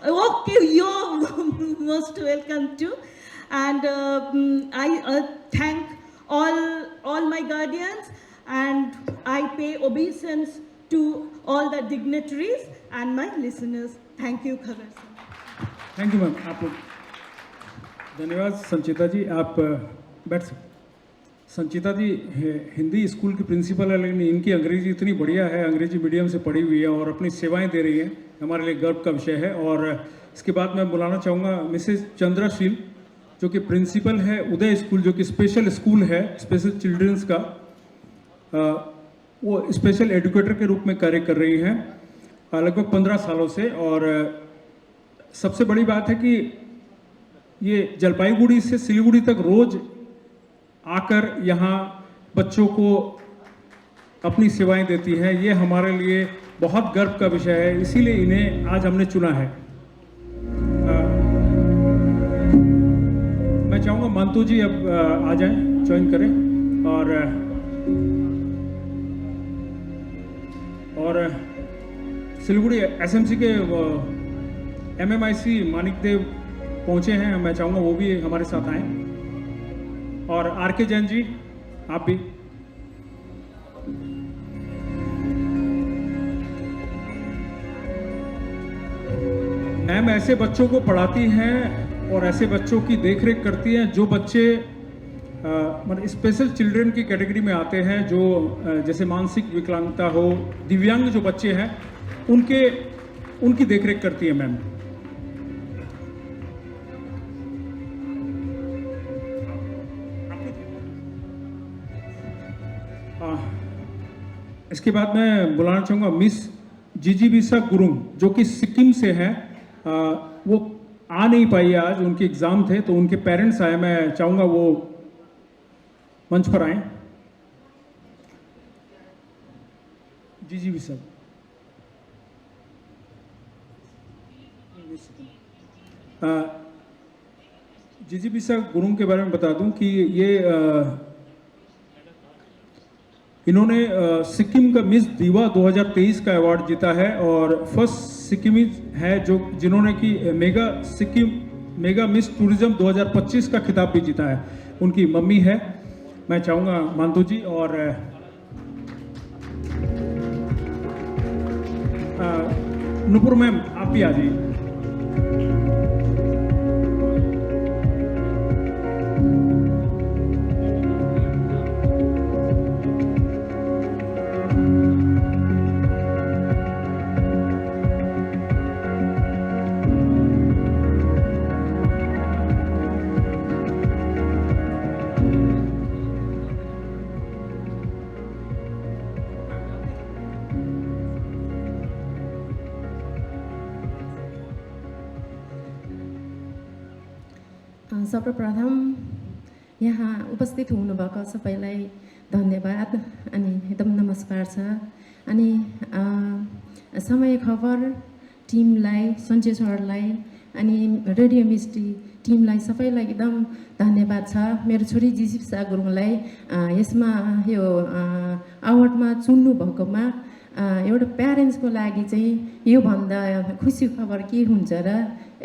Okay, you're most welcome too. And I thank all my guardians, and I pay obeisance to all the dignitaries and my listeners. Thank you, Khagar. Thank you ma'am. आप लोग धन्यवाद. संचिता जी आप बैठ सकते. संचिता जी Hindi school की principal है, लेकिन इनकी अंग्रेजी इतनी बढ़िया है, अंग्रेजी मीडियम से पढ़ी हुई है और अपनी सेवाएं दे रही है, हमारे लिए गर्व का विषय है। और इसके बाद मैं बुलाना चाहूँगा मिसेस चंद्रशील, जो कि प्रिंसिपल है उदय स्कूल, जो कि स्पेशल स्कूल है, स्पेशल चिल्ड्रंस का। वो स्पेशल एजुकेटर के रूप में कार्य कर रही हैं लगभग 15 सालों से। और सबसे बड़ी बात है कि ये जलपाईगुड़ी से सिलीगुड़ी तक रोज आकर यहाँ बच्चों को अपनी सेवाएं देती है। ये हमारे लिए बहुत गर्व का विषय है, इसीलिए इन्हें आज हमने चुना है। मैं चाहूँगा मांतू जी अब आ जाएं, ज्वाइन करें। और सिलीगुड़ी एसएमसी के MMIC मानिकदेव पहुँचे हैं, मैं चाहूँगा वो भी हमारे साथ आएँ। और RK जैन जी आप भी। मैम ऐसे बच्चों को पढ़ाती हैं और ऐसे बच्चों की देखरेख करती हैं जो बच्चे मतलब स्पेशल चिल्ड्रन की कैटेगरी में आते हैं, जो जैसे मानसिक विकलांगता हो, दिव्यांग जो बच्चे हैं उनकी देखरेख करती है मैम। इसके बाद मैं बुलाना चाहूँगा मिस जिजीविसा गुरुंग, जो कि सिक्किम से हैं। वो आ नहीं पाई आज, उनके एग्ज़ाम थे तो उनके पेरेंट्स आए। मैं चाहूँगा वो मंच पर आएँ। जिजीविसा जिजीविसा गुरुंग के बारे में बता दूं कि ये इन्होंने सिक्किम का मिस दीवा 2023 का अवार्ड जीता है और फर्स्ट सिक्किमीज है जिन्होंने कि मेगा मिस टूरिज्म 2025 का खिताब भी जीता है। उनकी मम्मी है। मैं चाहूँगा मांतू जी और नुपुर मैम आप भी आ जाइए। सर्वप्रथम यहाँ उपस्थित हुनुभएको सबैलाई धन्यवाद अनि एकदम नमस्कार छ। अनि समय खबर टिमलाई, सञ्जय सरलाई अनि रेडियो मिस्टी टिमलाई सबैलाई एकदम धन्यवाद छ। मेरो छोरी जिजीविसा गुरुङलाई यसमा यो अवार्डमा चुन्नु भएकोमा एउटा प्यारेन्ट्सको लागि चाहिँ योभन्दा खुसी खबर के हुन्छ र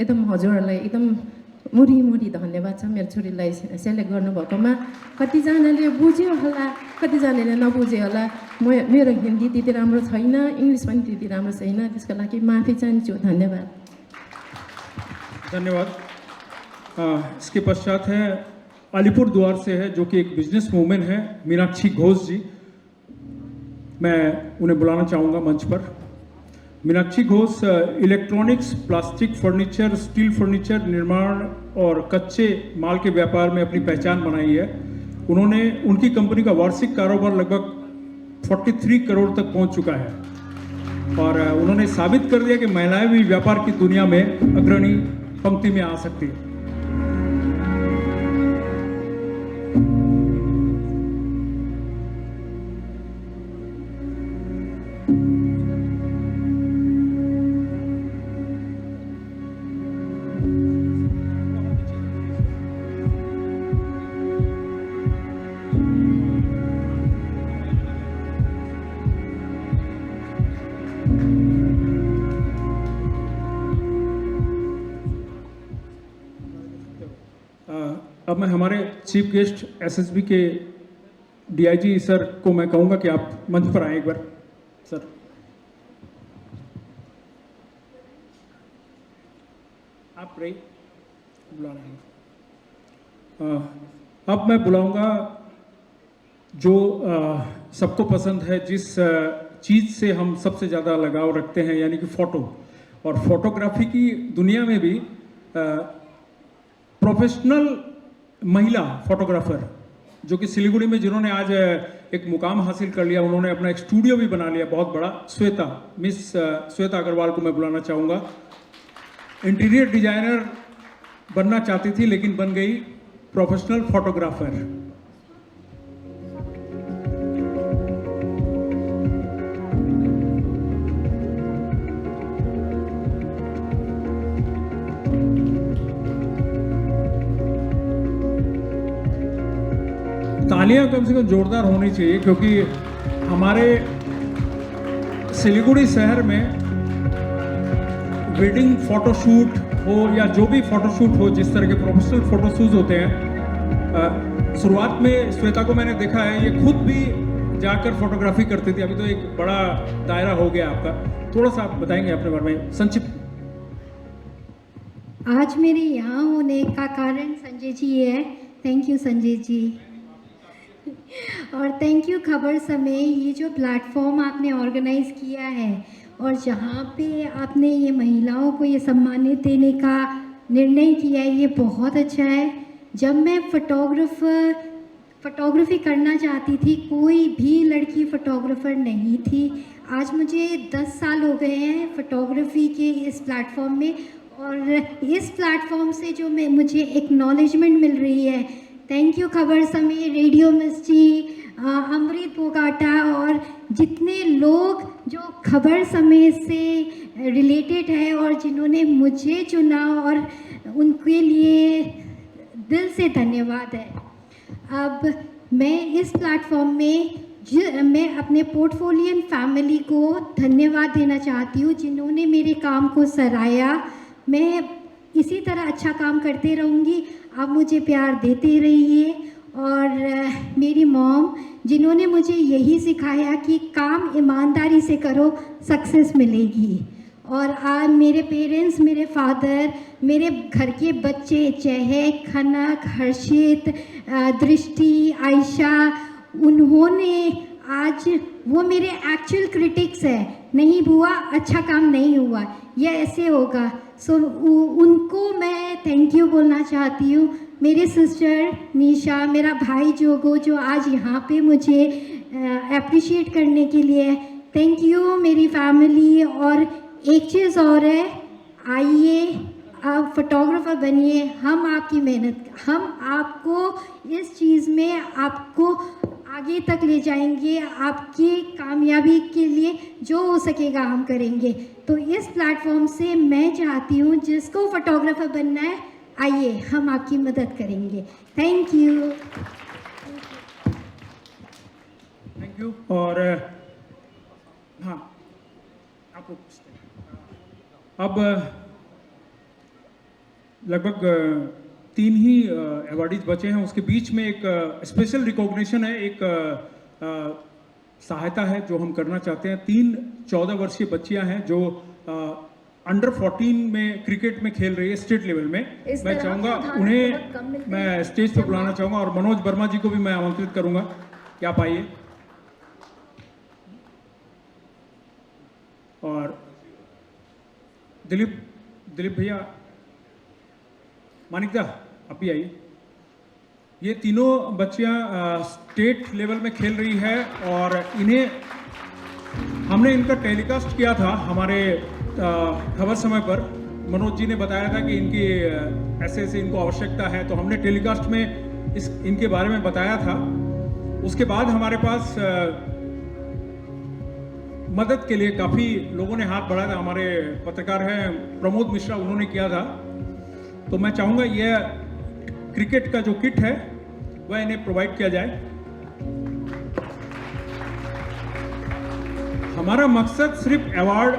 एकदम हजुरहरूलाई एकदम मुरी धन्यवाद छ मेरो छोरीलाई सेलेक्ट गर्नुभएकोमा। कतिजनाले बुझ्यो होला, कतिजनाले नबुझ्यो होला। मेरो हिन्दी त्यति राम्रो छैन, इङ्ग्लिस पनि त्यति राम्रो छैन, त्यसको लागि माफी चाहन्छु। धन्यवाद। धन्यवाद। इसके पश्चात है अलीपुरद्वार से है, जो कि एक बिजनेस वूमेन है, मीनाक्षी घोष जी। मैं उन्हें बुलाना चाहूँगा मंच पर। Meenakshi Ghosh electronics, plastic furniture, steel furniture निर्माण और कच्चे माल के व्यापार में अपनी पहचान बनाई है। उनकी कंपनी का वार्षिक कारोबार लगभग 43 करोड़ तक पहुंच चुका है और उन्होंने साबित कर दिया कि महिलाएं भी व्यापार की दुनिया में अग्रणी पंक्ति में आ सकती है। अब मैं हमारे चीफ गेस्ट एसएसबी के डीआईजी सर को मैं कहूँगा कि आप मंच पर आए एक बार। सर आप रही बुला रहे हैं। अब मैं बुलाऊंगा जो सबको पसंद है, जिस चीज़ से हम सबसे ज़्यादा लगाव रखते हैं, यानी कि फ़ोटो। और फोटोग्राफी की दुनिया में भी प्रोफेशनल महिला फोटोग्राफर जो कि सिलीगुड़ी में जिन्होंने आज एक मुकाम हासिल कर लिया, उन्होंने अपना एक स्टूडियो भी बना लिया बहुत बड़ा। श्वेता, मिस श्वेता अग्रवाल को मैं बुलाना चाहूँगा। इंटीरियर डिजाइनर बनना चाहती थी लेकिन बन गई प्रोफेशनल फोटोग्राफर। तालियां कम से कम जोरदार होनी चाहिए, क्योंकि हमारे सिलीगुड़ी शहर में वेडिंग फोटोशूट हो या जो भी फोटोशूट हो, जिस तरह के प्रोफेशनल फोटोशूट होते हैं, शुरुआत में श्वेता को मैंने देखा है, ये खुद भी जाकर फोटोग्राफी करती थी। अभी तो एक बड़ा दायरा हो गया आपका। थोड़ा सा आप बताएंगे अपने बारे में संक्षिप्त? आज मेरे यहाँ होने का कारण संजय जी है। थैंक यू संजय जी। और थैंक यू खबर समय, ये जो प्लेटफॉर्म आपने ऑर्गेनाइज किया है और जहाँ पे आपने ये महिलाओं को ये सम्मानित देने का निर्णय किया है, ये बहुत अच्छा है। जब मैं फोटोग्राफी करना चाहती थी, कोई भी लड़की फ़ोटोग्राफ़र नहीं थी। आज मुझे 10 साल हो गए हैं फोटोग्राफी के इस प्लेटफॉर्म में, और इस प्लेटफॉर्म से जो मुझे एक्नॉलेजमेंट मिल रही है, थैंक यू खबर समय, रेडियो मिर्ची, अमृत बोगाटा और जितने लोग जो खबर समय से रिलेटेड है और जिन्होंने मुझे चुना, और उनके लिए दिल से धन्यवाद है। अब मैं इस प्लेटफॉर्म में मैं अपने पोर्टफोलियन फैमिली को धन्यवाद देना चाहती हूँ, जिन्होंने मेरे काम को सराहा। मैं इसी तरह अच्छा काम करते रहूँगी, आप मुझे प्यार देते रहिए। और मेरी मॉम, जिन्होंने मुझे यही सिखाया कि काम ईमानदारी से करो, सक्सेस मिलेगी। और आज मेरे पेरेंट्स, मेरे फादर, मेरे घर के बच्चे चहक, खनक, हर्षित, दृष्टि, आयशा, उन्होंने आज वो मेरे एक्चुअल क्रिटिक्स है। नहीं बुआ, अच्छा काम नहीं हुआ, यह ऐसे होगा। सो उनको मैं थैंक यू बोलना चाहती हूँ। मेरे सिस्टर निशा, मेरा भाई जोगो, जो आज यहाँ पे मुझे अप्रिशिएट करने के लिए, थैंक यू मेरी फैमिली। और एक चीज़ और है, आइए आप फोटोग्राफर बनिए, हम आपकी मेहनत, हम आपको इस चीज़ में आपको आगे तक ले जाएंगे, आपकी कामयाबी के लिए जो हो सकेगा हम करेंगे। तो इस प्लेटफॉर्म से मैं चाहती हूँ, जिसको फोटोग्राफर बनना है, आइए हम आपकी मदद करेंगे। Thank you. Thank you. और हाँ, आपको अब लगभग 3 ही अवार्डीज बचे हैं। उसके बीच में एक स्पेशल रिकॉग्निशन है, एक सहायता है जो हम करना चाहते हैं। 3 14 वर्षीय बच्चियां हैं जो अंडर 14 में क्रिकेट में खेल रही है, स्टेट लेवल में। मैं चाहूँगा उन्हें मैं स्टेज पे बुलाना चाहूँगा, और मनोज वर्मा जी को भी मैं आमंत्रित करूँगा कि आप आइए। और दिलीप भैया, मानिकदा आप भी आइए। ये तीनों बच्चियां स्टेट लेवल में खेल रही है, और इन्हें हमने इनका टेलीकास्ट किया था हमारे खबर समय पर। मनोज जी ने बताया था कि इनकी ऐसे इनको आवश्यकता है, तो हमने टेलीकास्ट में इनके बारे में बताया था। उसके बाद हमारे पास मदद के लिए काफ़ी लोगों ने हाथ बढ़ाया था। हमारे पत्रकार हैं प्रमोद मिश्रा, उन्होंने किया था। तो मैं चाहूँगा यह क्रिकेट का जो किट है वह इन्हें प्रोवाइड किया जाए। हमारा मकसद सिर्फ अवार्ड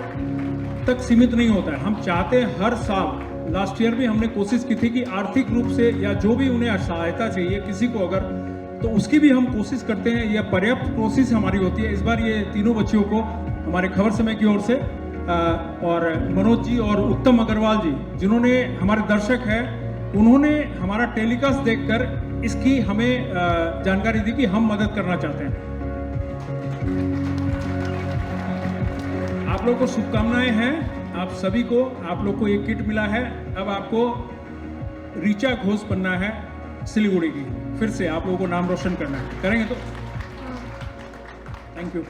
तक सीमित नहीं होता है। हम चाहते हैं हर साल, लास्ट ईयर भी हमने कोशिश की थी कि आर्थिक रूप से या जो भी उन्हें सहायता चाहिए किसी को अगर, तो उसकी भी हम कोशिश करते हैं। यह पर्याप्त कोशिश हमारी होती है। इस बार ये तीनों बच्चियों को हमारे खबर समय की ओर से और मनोज जी और उत्तम अग्रवाल जी, जिन्होंने हमारे दर्शक हैं, उन्होंने हमारा टेलीकास्ट देखकर इसकी हमें जानकारी दी कि हम मदद करना चाहते हैं। आप लोगों को शुभकामनाएं हैं, आप सभी को, आप लोग को एक किट मिला है। अब आपको ऋचा घोष बनना है सिलीगुड़ी की, फिर से आप लोगों को नाम रोशन करना है, करेंगे तो? Thank you.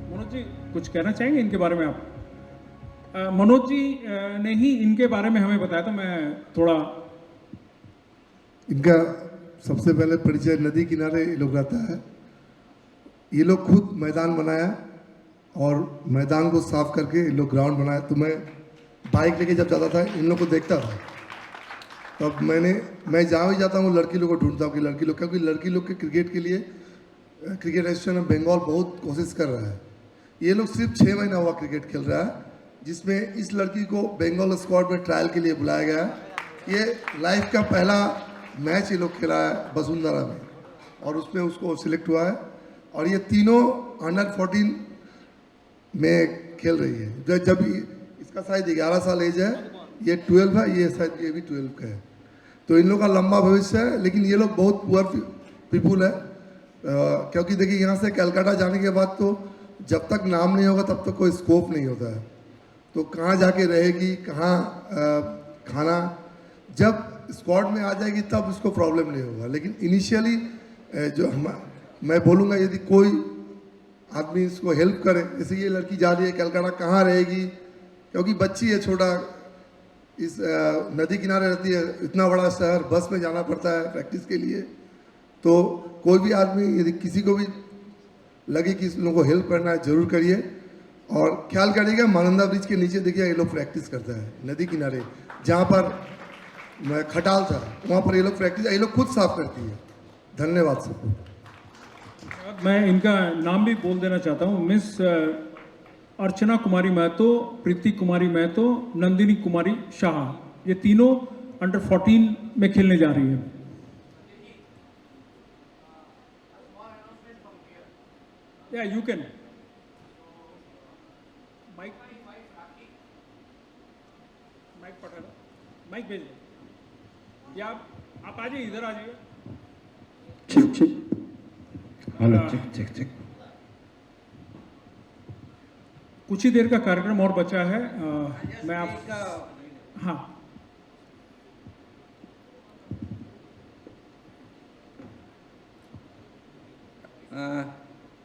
मनोज जी कुछ कहना चाहेंगे इनके बारे में आप? मनोज जी ने ही इनके बारे में हमें बताया, तो मैं थोड़ा इनका सबसे पहले परिचय नदी किनारे ये लोग रहता है। ये लोग खुद मैदान बनाया और मैदान को साफ करके ये लोग ग्राउंड बनाया। तो मैं बाइक लेके जब जाता था इन लोग को देखता था, तब मैं जहाँ भी जाता हूँ लड़की लोग को ढूंढता हूँ कि लड़की लोग, क्योंकि लड़की लोग के क्रिकेट के लिए क्रिकेट एसोसिएशन ऑफ बंगाल बहुत कोशिश कर रहा है। ये लोग सिर्फ 6 महीना हुआ क्रिकेट खेल रहा है, जिसमें इस लड़की को बंगाल स्क्वाड में ट्रायल के लिए बुलाया गया है। ये लाइफ का पहला मैच ये लोग खेला है वसुंधरा में और उसमें उसको सिलेक्ट हुआ है। और ये तीनों अंडर 14 में खेल रही है। जब इसका शायद 11 साल एज है, ये 12 है, ये शायद ये भी 12 का है। तो इन लोग का लंबा भविष्य है, लेकिन ये लोग बहुत पुअर पीपुल है। क्योंकि देखिए यहाँ से कलकत्ता जाने के बाद तो जब तक नाम नहीं होगा तब तक कोई स्कोप नहीं होता है। तो कहाँ जाके रहेगी, कहाँ खाना, जब स्क्वाड में आ जाएगी तब उसको प्रॉब्लम नहीं होगा। लेकिन इनिशियली जो मैं बोलूँगा यदि कोई आदमी इसको हेल्प करे, जैसे ये लड़की जा रही है कलकत्ता, कहाँ रहेगी, क्योंकि बच्ची है छोटा, इस नदी किनारे रहती है, इतना बड़ा शहर, बस में जाना पड़ता है प्रैक्टिस के लिए। तो कोई भी आदमी यदि किसी को भी लगे कि इस लोगों को हेल्प करना है जरूर करिए। और ख्याल करिएगा मानंदा ब्रिज के नीचे देखिए ये लोग प्रैक्टिस करता है नदी किनारे, जहाँ पर खटाल था वहाँ पर ये लोग प्रैक्टिस, ये लोग खुद साफ करती है। धन्यवाद सबको। मैं इनका नाम भी बोल देना चाहता हूँ। मिस अर्चना कुमारी महतो, प्रीति कुमारी महतो, नंदिनी कुमारी शाह, ये तीनों अंडर 14 में खेलने जा रही है। Yeah, you can. Mike Patel, mike भेज दो। या आप आ जाइए, इधर आ जाइए। Hello, check. कुछ ही देर का कार्यक्रम और बचा है। मैं आप हाँ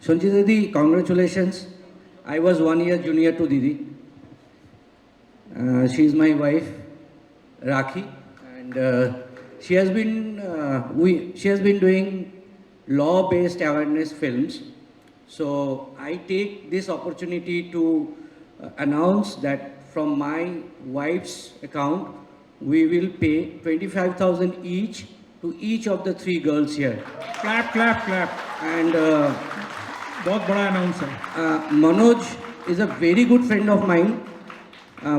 Sanjita Didi, congratulations. I was 1 year junior to Didi. She is my wife, Rakhi, and she has been doing law-based awareness films. So I take this opportunity to announce that from my wife's account, we will pay 25,000 each to each of the 3 girls here. Clap, clap, clap. And बहुत बड़ा announce है। Manoj is a very good friend of mine.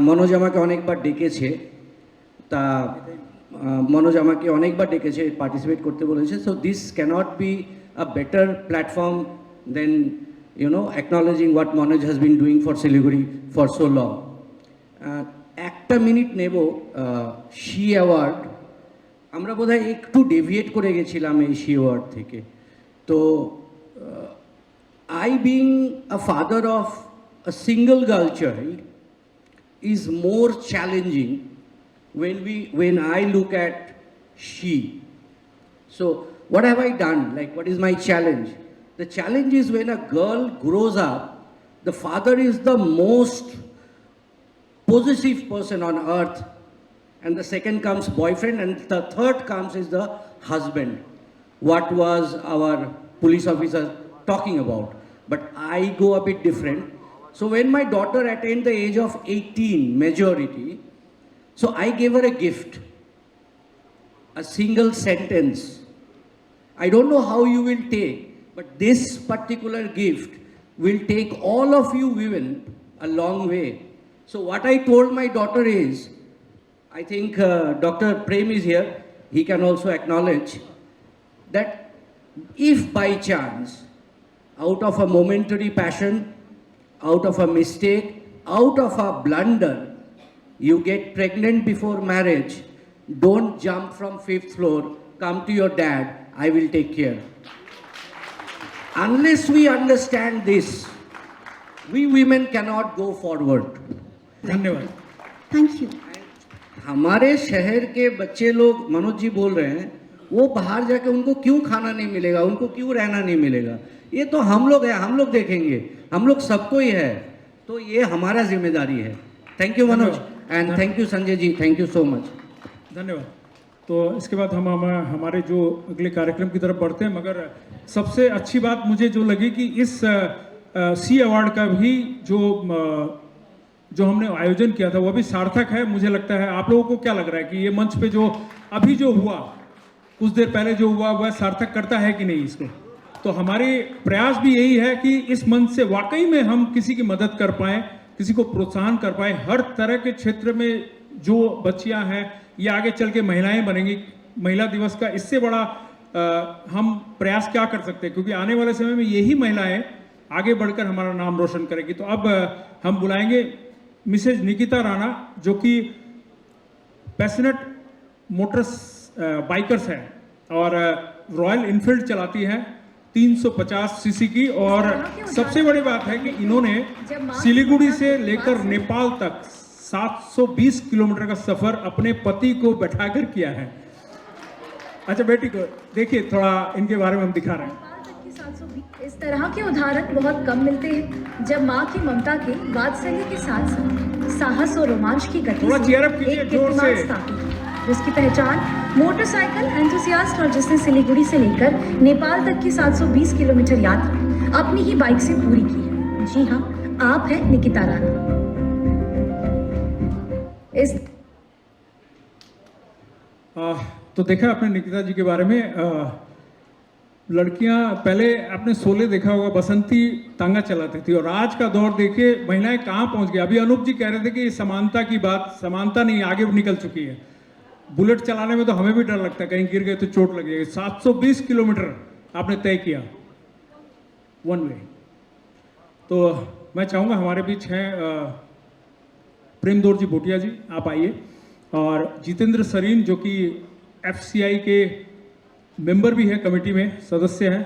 Manoj আমাকে অনেকবার ডেকেছে, তা मनोज আমাকে অনেকবার ডেকেছে, পার্টিসিপেট করতে বলেছে। So this cannot be a better platform than acknowledging what Manoj has been doing for Siliguri for so long. একটা মিনিট নেব। শি অ্যাওয়ার্ড আমরা বোধহয় একটু ডেভিয়েট করে গেছিলাম এই শি অ্যাওয়ার্ড থেকে। তো I being a father of a single girl child is more challenging when I look at she. So what have I done? Like, what is my challenge? The challenge is when a girl grows up, the father is the most possessive person on earth, and the second comes boyfriend, and the third comes is the husband. What was our police officer talking about? But I go a bit different. So when my daughter attained the age of 18, majority, so I gave her a gift, a single sentence. I don't know how you will take, but this particular gift will take all of you women a long way. So what I told my daughter is, I think Dr. Prem is here, he can also acknowledge that if by chance, out of a momentary passion, out of a mistake, out of a blunder, you get pregnant before marriage, don't jump from 5th floor come to your dad, I will take care. Unless we understand this, we women cannot go forward. धन्यवाद. Thank you. हमारे शहर के बच्चे लोग, मनोज जी बोल रहे हैं, वो बाहर जाके उनको क्यों खाना नहीं मिलेगा, उनको क्यों रहना नहीं मिलेगा, ये तो हम लोग हैं, हम लोग देखेंगे, हम लोग सबको ही है, तो ये हमारा जिम्मेदारी है. Thank you Manoj and thank you Sanjay ji, thank you so much. धन्यवाद. तो इसके बाद हम हमारे जो अगले कार्यक्रम की तरफ बढ़ते हैं, मगर सबसे अच्छी बात मुझे जो लगी कि इस सी अवार्ड का भी जो हमने आयोजन किया था वो भी सार्थक है. मुझे लगता है, आप लोगों को क्या लग रहा है कि ये मंच पे जो अभी जो हुआ, कुछ देर पहले जो हुआ, वह सार्थक करता है कि नहीं इसको? तो हमारी प्रयास भी यही है कि इस मंच से वाकई में हम किसी की मदद कर पाएँ, किसी को प्रोत्साहन कर पाएँ. हर तरह के क्षेत्र में जो बच्चियां हैं, ये आगे चल के महिलाएं बनेंगी. महिला दिवस का इससे बड़ा हम प्रयास क्या कर सकते हैं, क्योंकि आने वाले समय में यही महिलाएं आगे बढ़कर हमारा नाम रोशन करेगी. तो अब हम बुलाएंगे मिसेज निकिता राणा, जो कि पैशनेट मोटर्स बाइकर्स हैं और रॉयल इनफील्ड चलाती हैं 350 सीसी की. और सबसे बड़ी बात है कि इन्होंने सिलीगुड़ी से लेकर नेपाल तक 720 किलोमीटर का सफर अपने पति को बैठाकर किया है. अच्छा बेटी को देखिए, थोड़ा इनके बारे में हम दिखा रहे हैं. इस तरह के उदाहरण बहुत कम मिलते हैं, जब माँ की ममता के वात्सल्य के साथ साथ साहस और रोमांच की गति से एक कीर्तिमान स्थापित, जिसकी पहचान मोटरसाइकिल एंथुसियास्ट और जिसने सिलीगुड़ी से लेकर नेपाल तक की 720 किलोमीटर यात्रा अपनी ही बाइक से पूरी की है. जी हाँ, आप हैं निकिता राणा. तो देखा आपने निकिता जी के बारे में. लड़कियां पहले आपने शोले देखा होगा, बसंती तांगा चलाती थी, और आज का दौर देखिए महिलाएं कहाँ पहुंच गई. अभी अनूप जी कह रहे थे कि समानता की बात, समानता नहीं, आगे निकल चुकी है. बुलेट चलाने में तो हमें भी डर लगता है, कहीं गिर गए तो चोट लगेगी. 720 किलोमीटर आपने तय किया वन वे. तो मैं चाहूँगा हमारे बीच हैं प्रेमदौर जी भोटिया जी, आप आइए. और जितेंद्र सरीन, जो कि FCI के मेंबर भी है, कमेटी में सदस्य हैं.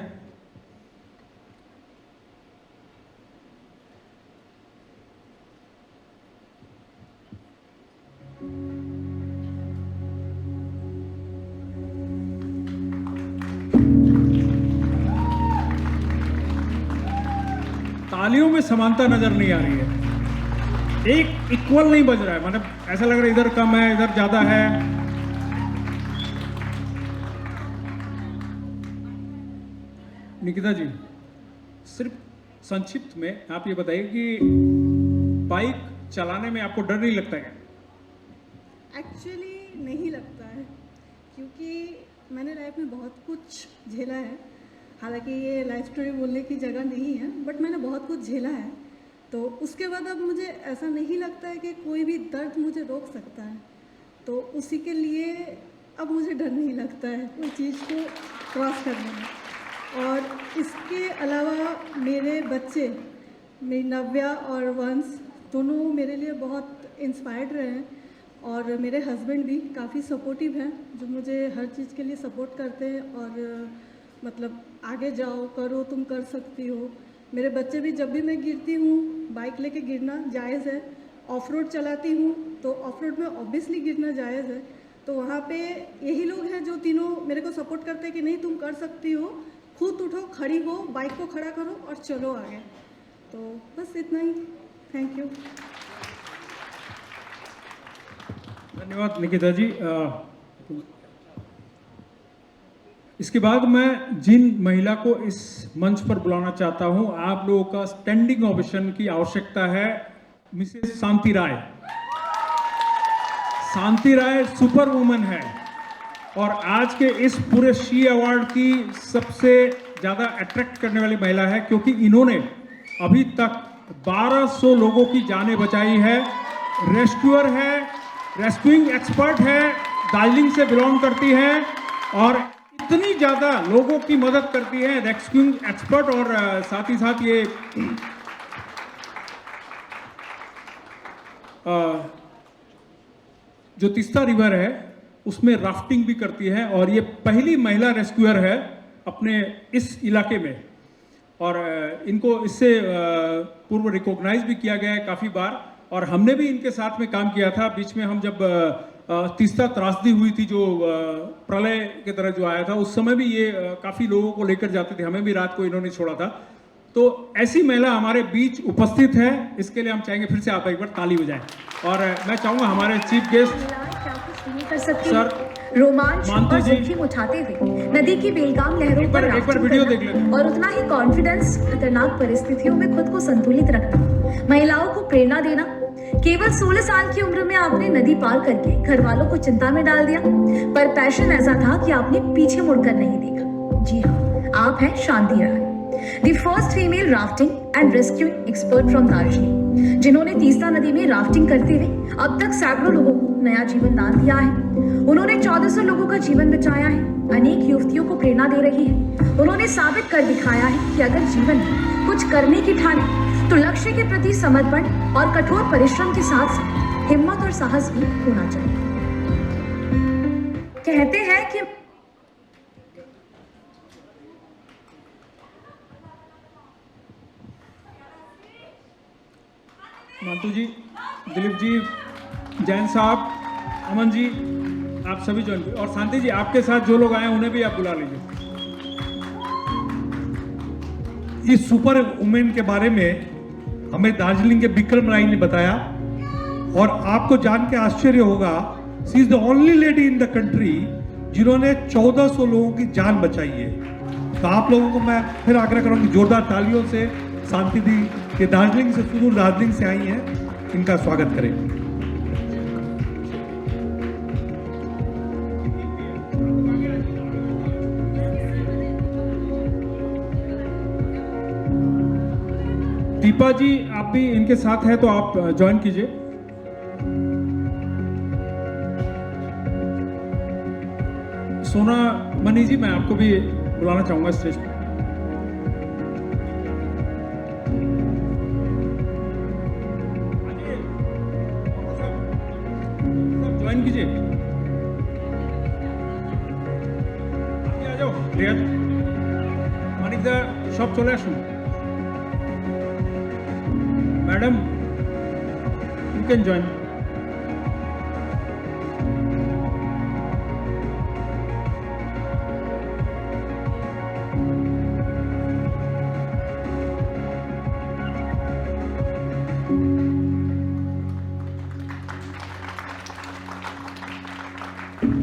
तालियों में समानता नजर नहीं आ रही है, एक इक्वल नहीं बज रहा है. मतलब ऐसा लग रहा है इधर कम है, इधर ज्यादा है. निकिता जी, सिर्फ संक्षिप्त में आप ये बताइए कि बाइक चलाने में आपको डर नहीं लगता है? एक्चुअली नहीं लगता है, क्योंकि मैंने लाइफ में बहुत कुछ झेला है. हालांकि ये लाइफ स्टोरी बोलने की जगह नहीं है, बट मैंने बहुत कुछ झेला है. तो उसके बाद अब मुझे ऐसा नहीं लगता है कि कोई भी दर्द मुझे रोक सकता है. तो उसी के लिए अब मुझे डर नहीं लगता है कोई चीज़ को क्रॉस करने में. और इसके अलावा मेरे बच्चे, मेरी नव्या और वंश, दोनों मेरे लिए बहुत इंस्पायर्ड रहे हैं. और मेरे हस्बैंड भी काफ़ी सपोर्टिव हैं, जो मुझे हर चीज़ के लिए सपोर्ट करते हैं. और मतलब आगे जाओ, करो, तुम कर सकती हो. मेरे बच्चे भी, जब भी मैं गिरती हूँ, बाइक लेके गिरना जायज़ है. ऑफ रोड चलाती हूँ तो ऑफ रोड में ऑब्वियसली गिरना जायज़ है. तो वहाँ पे यही लोग हैं जो तीनों मेरे को सपोर्ट करते हैं कि नहीं, तुम कर सकती हो, खुद उठो, खड़ी हो, बाइक को खड़ा करो और चलो आगे. तो बस इतना ही. Thank you. धन्यवाद निकिता जी. इसके बाद मैं जिन महिला को इस मंच पर बुलाना चाहता हूं, आप लोगों का स्टैंडिंग ओवेशन की आवश्यकता है. मिसेस शांति राय. शांति राय सुपर वुमन है और आज के इस पूरे शी अवार्ड की सबसे ज़्यादा अट्रैक्ट करने वाली महिला है, क्योंकि इन्होंने अभी तक 1200 लोगों की जानें बचाई है. रेस्क्यूअर है, रेस्क्यूइंग एक्सपर्ट है, दार्जिलिंग से बिलोंग करती है और इतनी ज़्यादा लोगों की मदद करती है, रेस्क्यूइंग एक्सपर्ट. और साथ ही साथ ये जो तीस्ता रिवर है उसमें राफ्टिंग भी करती हैं और ये पहली महिला रेस्क्यूअर है अपने इस इलाके में। और इनको इससे पूर्व रिकॉग्नाइज भी किया गया है काफ़ी बार, और हमने भी इनके साथ में काम किया था। बीच में हम जब तीस्ता त्रासदी हुई थी, जो प्रलय के तरह जो आया था, उस समय भी ये काफ़ी लोगों को लेकर जाते थे, हमें भी रात को इन्होंने छोड़ा था। तो ऐसी महिला हमारे बीच उपस्थित है, इसके लिए हम चाहेंगे फिर से आप एक बार ताली बजाएं। और मैं चाहूँगा हमारे चीफ गेस्ट सर रोमांच और जोखिम उठाते हुए नदी की बेलगाम लहरों पर एक बार वीडियो देख लेते और उतना ही कॉन्फिडेंस खतरनाक परिस्थितियों में खुद को संतुलित रखना, महिलाओं को प्रेरणा देना। केवल 16 साल की उम्र में आपने नदी पार करके घर वालों को चिंता में डाल दिया, पर पैशन ऐसा था कि आपने पीछे मुड़कर नहीं देखा। जी हाँ, आप हैं Shanti Rai, the first female rafting and rescue expert from Darjeeling, जिन्होंने तीस्ता नदी में राफ्टिंग करते हुए अब तक सैकड़ों लोगों को नया जीवन दान दिया है। उन्होंने 1400 लोगों का जीवन बचाया है, अनेक युवतियों को प्रेरणा दे रही है। उन्होंने साबित कर दिखाया है कि अगर जीवन में कुछ करने की ठाने तो लक्ष्य के प्रति समर्पण और कठोर परिश्रम के साथ साथ हिम्मत और साहस भी होना चाहिए। कहते हैं कि मांतू जी, दिलीप जी, जैन साहब, अमन जी, आप सभी ज्वाइन कीजिए। और शांति जी, आपके साथ जो लोग आए हैं उन्हें भी आप बुला लीजिए। इस सुपर वुमेन के बारे में हमें दार्जिलिंग के विक्रम राय ने बताया, और आपको जान के आश्चर्य होगा, she is the only lady in the country जिन्होंने 1400 लोगों की जान बचाई है। तो आप लोगों को मैं फिर आग्रह करूँगी, जोरदार तालियों से शांति दी कि दार्जिलिंग से, सुदूर दार्जिलिंग से आई हैं, इनका स्वागत करें। दीपा जी, आप भी इनके साथ हैं तो आप ज्वाइन कीजिए। सोना मनी जी, मैं आपको भी बुलाना चाहूंगा स्टेज पर। ज्वाइन कीजिए, आ जाओ, मानिक दा सब चले आसुन। Madam, you can join.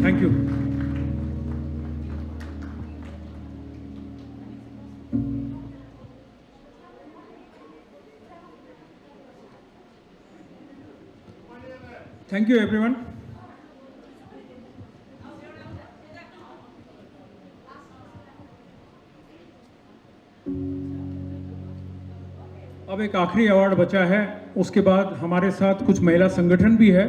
Thank you. Thank you everyone. अब एक आखिरी अवार्ड बचा है, उसके बाद हमारे साथ कुछ महिला संगठन भी है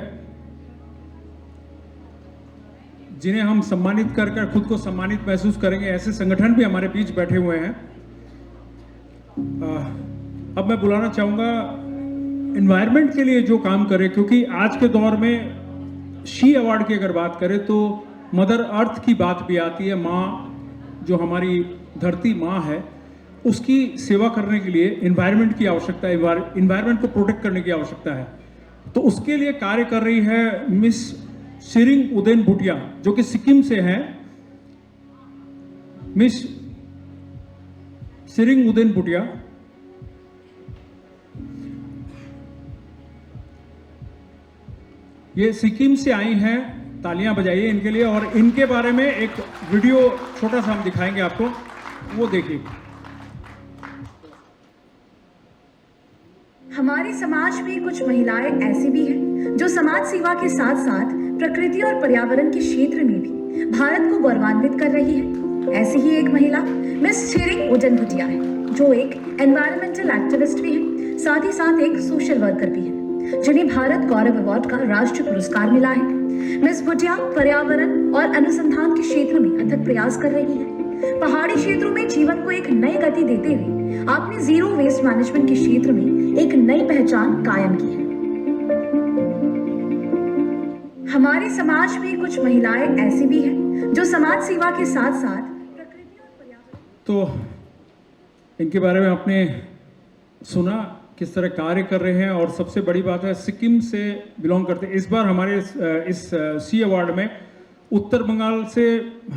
जिन्हें हम सम्मानित कर खुद को सम्मानित महसूस करेंगे। ऐसे संगठन भी हमारे बीच बैठे हुए हैं। अब मैं बुलाना चाहूँगा एनवायरनमेंट के लिए जो काम करे, क्योंकि आज के दौर में शी अवार्ड की अगर बात करें तो मदर अर्थ की बात भी आती है। माँ, जो हमारी धरती माँ है, उसकी सेवा करने के लिए एनवायरनमेंट की आवश्यकता है, एनवायरनमेंट को प्रोटेक्ट करने की आवश्यकता है। तो उसके लिए कार्य कर रही है मिस सिरिंग उदेन भूटिया, जो कि सिक्किम से हैं। मिस सिरिंग उदेन भूटिया, ये सिक्किम से आई हैं, तालियां बजाइए इनके लिए। और इनके बारे में एक वीडियो छोटा सा हम दिखाएंगे आपको, वो देखिए। हमारे समाज में कुछ महिलाएं ऐसी भी हैं जो समाज सेवा के साथ साथ प्रकृति और पर्यावरण के क्षेत्र में भी भारत को गौरवान्वित कर रही है। ऐसी ही एक महिला मिस सिरिंग उदेन भूटिया है, जो एक एनवायरमेंटल एक्टिविस्ट भी है, साथ ही साथ एक सोशल वर्कर भी है, जिन्हें भारत गौरव अवार्ड का राष्ट्रीय पुरस्कार मिला है। मिस भूटिया पर्यावरण और अनुसंधान के क्षेत्र में अथक प्रयास कर रही है। पहाड़ी क्षेत्रों में जीवन को एक नई गति देते हुए आपने जीरो वेस्ट मैनेजमेंट के क्षेत्र में एक नई पहचान कायम की है। हमारे समाज में कुछ महिलाएं ऐसी भी हैं जो समाज सेवा के साथ साथ तो इनके बारे में आपने सुना किस तरह कार्य कर रहे हैं, और सबसे बड़ी बात है सिक्किम से बिलोंग करते हैं। इस बार हमारे इस सी अवार्ड में उत्तर बंगाल से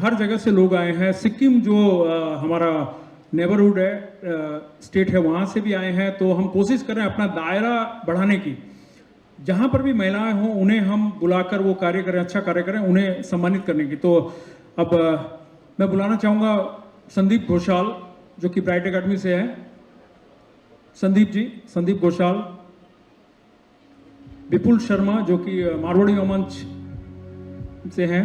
हर जगह से लोग आए हैं। सिक्किम जो हमारा नेबरहुड है, स्टेट है, वहाँ से भी आए हैं। तो हम कोशिश कर रहे हैं अपना दायरा बढ़ाने की, जहाँ पर भी महिलाएं हों उन्हें हम बुलाकर वो कार्य करें, अच्छा कार्य करें, उन्हें सम्मानित करने की। तो अब मैं बुलाना चाहूँगा संदीप घोषाल जो कि ब्राइट एकेडमी से हैं। संदीप जी, संदीप घोषाल, विपुल शर्मा जो कि मारवाड़ी मंच से हैं,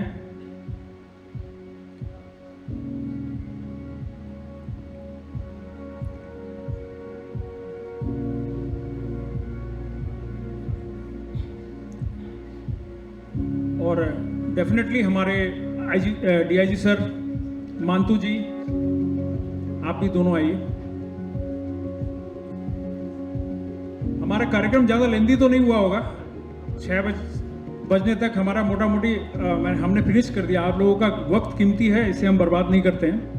और डेफिनेटली हमारे डीआईजी सर मांतू जी, आप भी दोनों आइए। हमारा कार्यक्रम ज़्यादा लेंदी तो नहीं हुआ होगा, 6 बजने तक हमारा मोटा मोटी हमने फिनिश कर दिया। आप लोगों का वक्त कीमती है, इसे हम बर्बाद नहीं करते हैं।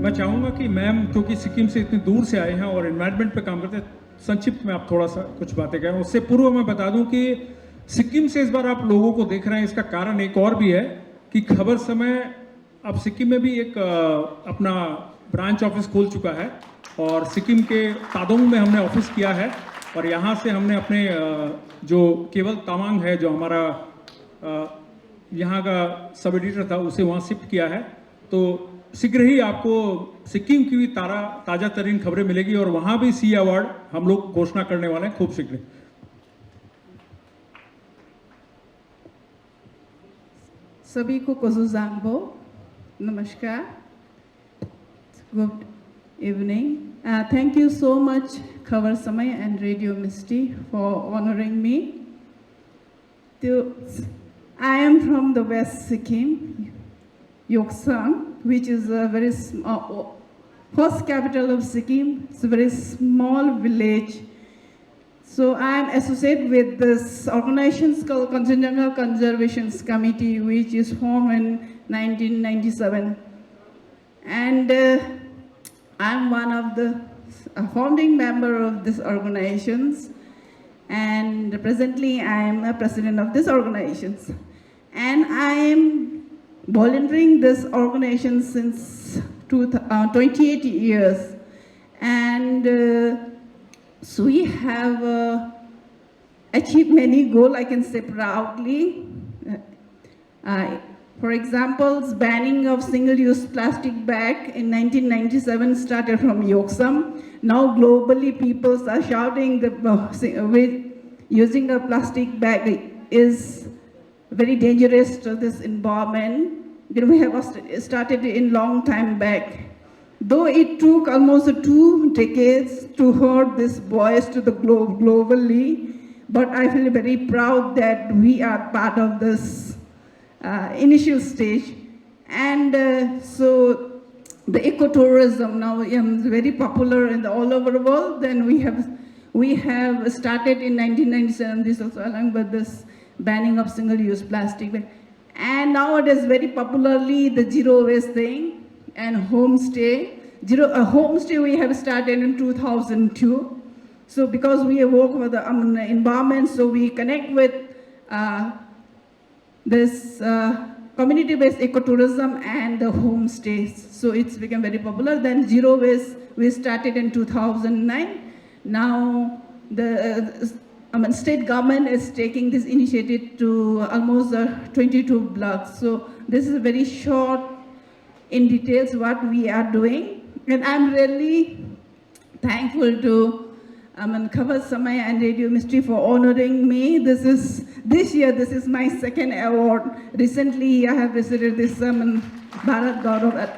मैं चाहूँगा कि मैम क्योंकि सिक्किम से इतनी दूर से आए हैं और एनवायरनमेंट पे काम करते हैं, संक्षिप्त में आप थोड़ा सा कुछ बातें कहें। उससे पूर्व मैं बता दूं कि सिक्किम से इस बार आप लोगों को देख रहे हैं, इसका कारण एक और भी है कि खबर समय अब सिक्किम में भी एक अपना ब्रांच ऑफिस खोल चुका है, और सिक्किम के तादोंग में हमने ऑफिस किया है, और यहाँ से हमने अपने जो केवल तामांग है जो हमारा यहाँ का सब एडिटर था, उसे वहाँ शिफ्ट किया है। तो शीघ्र ही आपको सिक्किम की भी ताज़ा तरीन खबरें मिलेगी, और वहाँ भी सी अवार्ड हम लोग घोषणा करने वाले हैं खूब शीघ्र। सभी को कोजुजांगबो नमस्कार, good evening. Thank you so much Khabar Samay and Radio Misty for honoring me. I am from the West Sikkim, Yoksam, which is a very small, first capital of Sikkim. It's a very small village. So I am associated with this organization called Kanchenjunga Conservation Committee, which is formed in 1997. And I am one of the founding member of this organizations. And presently I am a president of this organizations. And I am volunteering this organization since 28 years. And so we have achieved many goals, I can say proudly. For example, banning of single-use plastic bag in 1997 started from Yoksam. Now globally people are shouting that using a plastic bag is very dangerous to this environment. We have started in long time back. Though it took almost 2 decades to herd this voice to the globe globally, but I feel very proud that we are part of this initial stage. And so the ecotourism now is very popular in all over the world. Then we have started in 1997 this also along with this banning of single-use plastic. And now it is very popularly the zero waste thing and homestay. Homestay we have started in 2002. So because we work with the environment, so we connect with this community-based ecotourism and the homestays. So it's become very popular. Then zero waste we started in 2009. Now the state government is taking this initiative to almost 22 blocks. So this is very short in details what we are doing. And I'm really thankful to Khabar Samay and Radio Misty for honoring me. This is this year this is my second award. Recently I have received this Bharat Gaurav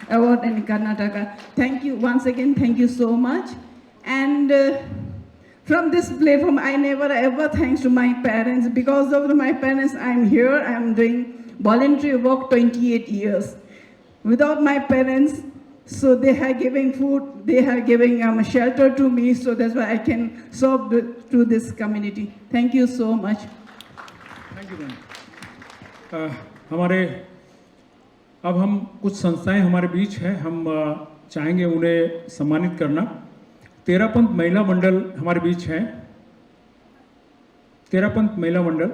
Award in Karnataka. Thank you once again, thank you so much. And from this platform, I never ever thanks to my parents. Because of my parents, I'm here. I'm doing voluntary work 28 years. Without my parents, so they are giving food, they are giving shelter to me, so that's why I can serve to this community. Thank you so much. Thank you, ma'am. हमारे अब हम कुछ संस्थाएं हमारे बीच हैं, हम चाहेंगे उन्हें सम्मानित करना। तेरापंथ महिला मंडल हमारे बीच है। तेरापंथ महिला मंडल,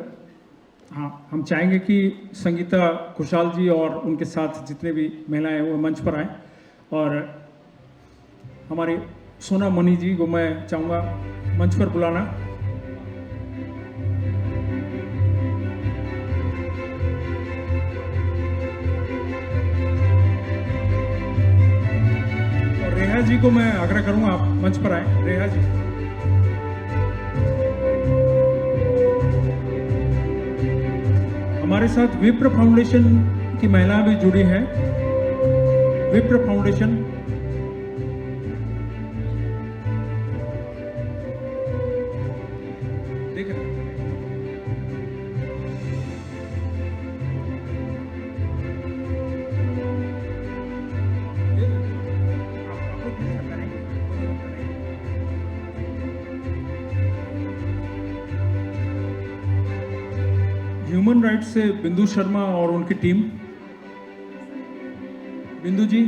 हाँ, हम चाहेंगे कि संगीता खुशहाल जी और उनके साथ जितने भी महिलाएं हैं वो मंच पर आएं। और हमारी सोना मनी जी को मैं चाहूँगा मंच पर बुलाना। रेहा जी को मैं आग्रह करूंगा आप मंच पर आए। रेहा जी, हमारे साथ विप्र फाउंडेशन की महिलाएं भी जुड़ी हैं। विप्र फाउंडेशन, देख रहे हैं, ह्यूमन राइट्स से बिंदु शर्मा और उनकी टीम। बिंदु जी,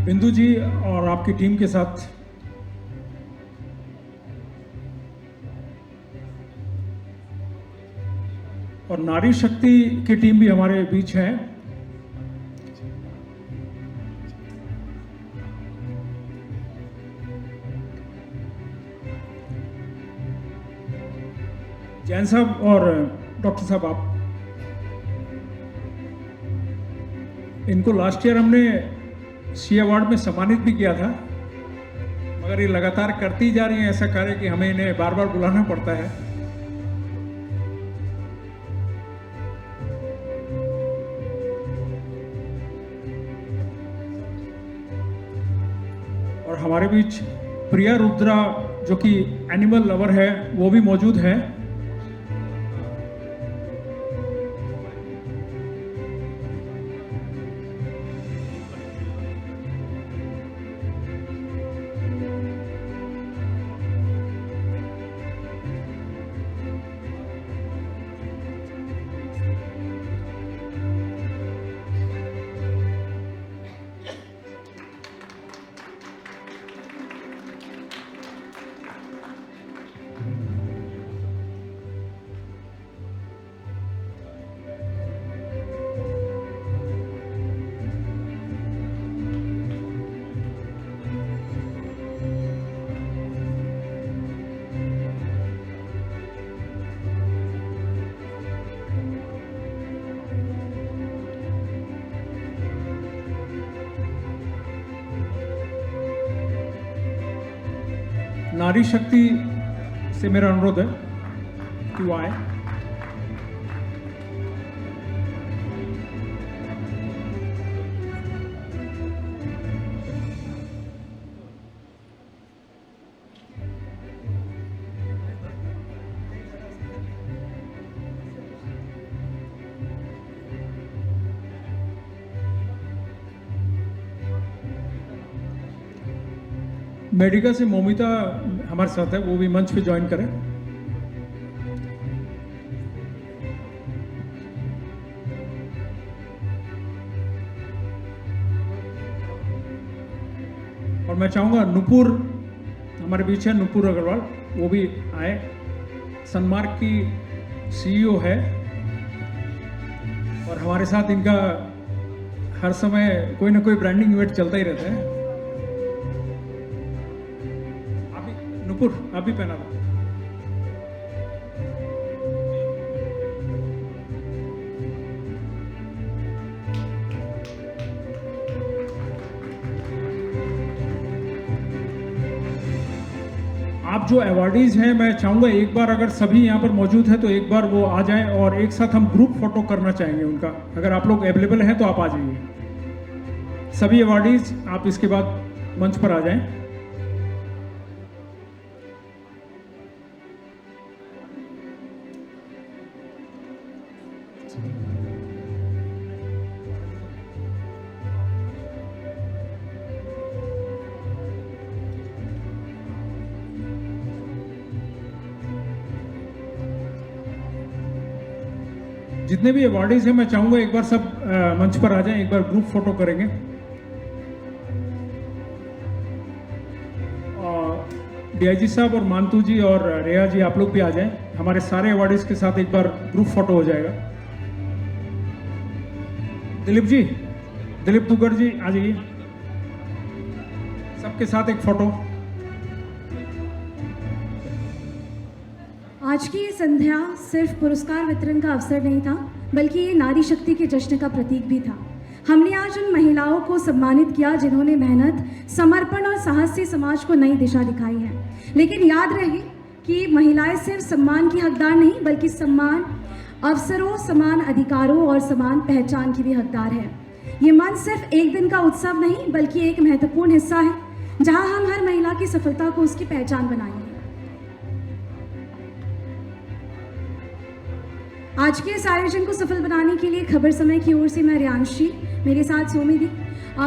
बिंदु जी और आपकी टीम के साथ और नारी शक्ति की टीम भी हमारे बीच है। जैन साहब और डॉक्टर साहब, आप इनको लास्ट ईयर हमने सी अवार्ड में सम्मानित भी किया था, मगर ये लगातार करती जा रही है ऐसा कार्य कि हमें इन्हें बार बार बुलाना पड़ता है। और हमारे बीच प्रिया रुद्रा जो कि एनिमल लवर है वो भी मौजूद है। नारी शक्ति से मेरा अनुरोध है कि वो आए। मेडिका से मोमिता हमारे साथ है, वो भी मंच पे ज्वाइन करें। और मैं चाहूँगा नुपुर हमारे बीच है, नुपुर अग्रवाल, वो भी आए। सनमार्क की CEO है और हमारे साथ इनका हर समय कोई ना कोई ब्रांडिंग इवेंट चलता ही रहता है। नुपुर आप भी पहना दो। आप जो अवार्डीज हैं, मैं चाहूँगा एक बार अगर सभी यहाँ पर मौजूद हैं तो एक बार वो आ जाएं और एक साथ हम ग्रुप फोटो करना चाहेंगे उनका। अगर आप लोग अवेलेबल हैं तो आप आ जाइए। सभी अवार्डीज आप इसके बाद मंच पर आ जाएं। जितने भी अवार्डीज हैं मैं चाहूंगा एक बार सब मंच पर आ जाएं, एक बार ग्रुप फोटो करेंगे। DIG साहब और मानतू जी और रेया जी आप लोग भी आ जाएं। हमारे सारे अवार्डीज के साथ एक बार ग्रुप फोटो हो जाएगा। दिलीप जी, दिलीप दुगर जी आ जाइए, सबके साथ एक फोटो। आज की ये संध्या सिर्फ पुरस्कार वितरण का अवसर नहीं था, बल्कि ये नारी शक्ति के जश्न का प्रतीक भी था। हमने आज उन महिलाओं को सम्मानित किया जिन्होंने मेहनत, समर्पण और साहस से समाज को नई दिशा दिखाई है। लेकिन याद रहे कि महिलाएं सिर्फ सम्मान की हकदार नहीं, बल्कि समान अवसरों, समान अधिकारों और समान पहचान की भी हकदार है। ये मंच सिर्फ एक दिन का उत्सव नहीं, बल्कि एक महत्वपूर्ण हिस्सा है जहां हम हर महिला की सफलता को उसकी पहचान बनाएंगे। आज के इस आयोजन को सफल बनाने के लिए खबर समय की ओर से मैं रियांशी, मेरे साथ सोमी दी,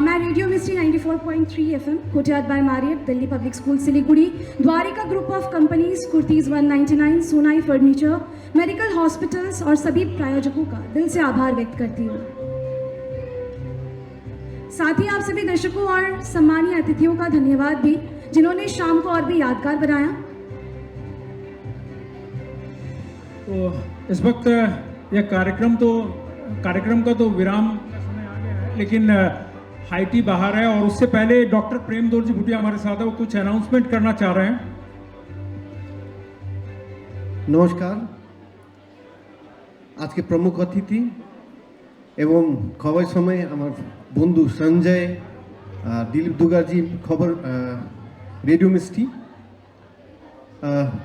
मैं रेडियो मिस्ट्री 94.3 FM, कोटियाद by Marriott, Delhi Public School Siliguri, Dwarika group of companies, Kurtis 199, Sonai furniture, medical hospitals और सभी प्रायोजकों का दिल से आभार व्यक्त करती हूँ। साथ ही आप सभी दर्शकों और सम्मानीय अतिथियों का धन्यवाद भी, जिन्होंने शाम को और भी यादगार बनाया। तो इस वक्त यह कार्यक्रम का तो विराम का समय आ गया है, लेकिन हाईटी बाहर है और उससे पहले डॉक्टर प्रेमदोर जी भुटिया हमारे साथ है, वो कुछ अनाउंसमेंट करना चाह रहे हैं। नमस्कार। आज के प्रमुख अतिथि एवं खबर समय আমার বন্ধু সঞ্জয়, দিলীপ দুগারজি, খবর রেডিও মিস্ট্রি।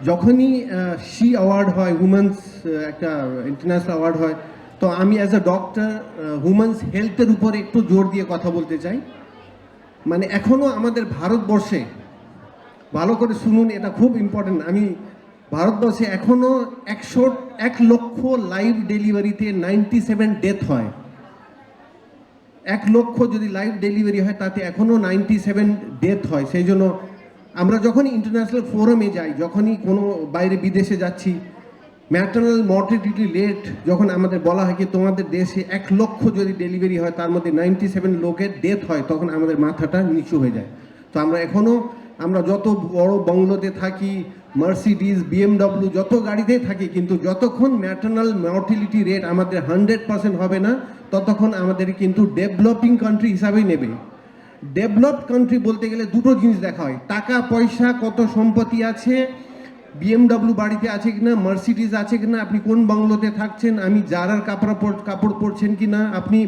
যখনই শি অ্যাওয়ার্ড হয়, উমেন্স একটা ইন্টারন্যাশনাল অ্যাওয়ার্ড হয়, তো আমি অ্যাজ আ ডক্টর উমেন্স হেলথের উপরে একটু জোর দিয়ে কথা বলতে চাই। মানে এখনও আমাদের ভারতবর্ষে, ভালো করে শুনুন, এটা খুব ইম্পর্টেন্ট, আমি ভারতবর্ষে এখনও 101 লক্ষ লাইভ ডেলিভারিতে 97 ডেথ হয়। 1 লক্ষ যদি লাইভ ডেলিভারি হয় তাতে এখনও 97 ডেথ হয়। সেই জন্য আমরা যখনই ইন্টারন্যাশনাল ফোরামে যাই, যখনই কোনো বাইরে বিদেশে যাচ্ছি, ম্যাটারনাল মর্টিলিটি রেট যখন আমাদের বলা হয় কি তোমাদের দেশে 1 লক্ষ যদি ডেলিভারি হয় তার মধ্যে 97 লোকের ডেথ হয়, তখন আমাদের মাথাটা নিচু হয়ে যায়। তো আমরা যত বড় বাংলোতে থাকি, মার্সিডিজ, BMW যত গাড়িতে থাকি, কিন্তু যতক্ষণ ম্যাটারনাল মর্টিলিটি রেট আমাদের 100% হবে না, ততক্ষণ আমাদের কিন্তু ডেভেলপিং কান্ট্রি হিসাবেই নেবে। ডেভেলপড কান্ট্রি বলতে গেলে দুটো জিনিস দেখা হয়, টাকা পয়সা, কত সম্পত্তি আছে, BMW বাড়িতে আছে কিনা, মার্সিডিজ আছে কিনা, আপনি কোন বাংলোতে থাকছেন, আমি জারার কাপড় পরছেন কিনা, আপনি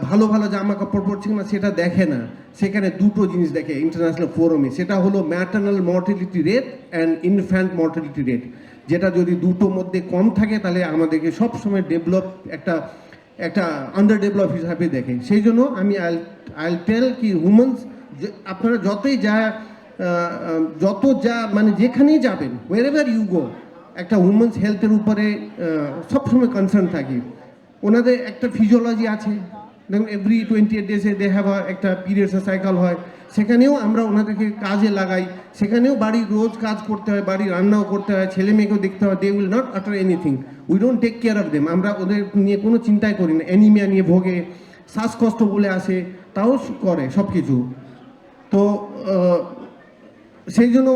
ভালো ভালো জামা কাপড় পরছেন না, সেটা দেখে না। সেখানে দুটো জিনিস দেখে ইন্টারন্যাশনাল ফোরামে, সেটা হলো maternal motility rate and infant motility rate. যেটা যদি দুটোর মধ্যে কম থাকে তাহলে আমাদেরকে সবসময় একটা আন্ডার ডেভেলপ হিসাবে দেখে। সেই জন্য আমি আইল টেল কি উমেন্স, আপনারা যত মানে যেখানেই যাবেন, ওয়েরএভার ইউ গো, একটা উমেন্স হেলথের উপরে সবসময় কনসার্ন থাকি। ওনাদের একটা ফিজিওলজি আছে, দেখুন এভরি 28 ডেজে দে হ্যাভ একটা পিরিয়ডসের সাইকেল হয়, সেখানেও আমরা ওনাদেরকে কাজে লাগাই। সেখানেও বাড়ির রোজ কাজ করতে হয়, বাড়ি রান্নাও করতে হয়, ছেলে মেয়েকেও দেখতে হয়। They will not utter anything, we don't take care of them. আমরা ওদের নিয়ে কোনো চিন্তাই করি না। অ্যানিমিয়া নিয়ে ভোগে, শ্বাসকষ্ট বলে আসে, তাও করে সব কিছু। তো সেই জন্য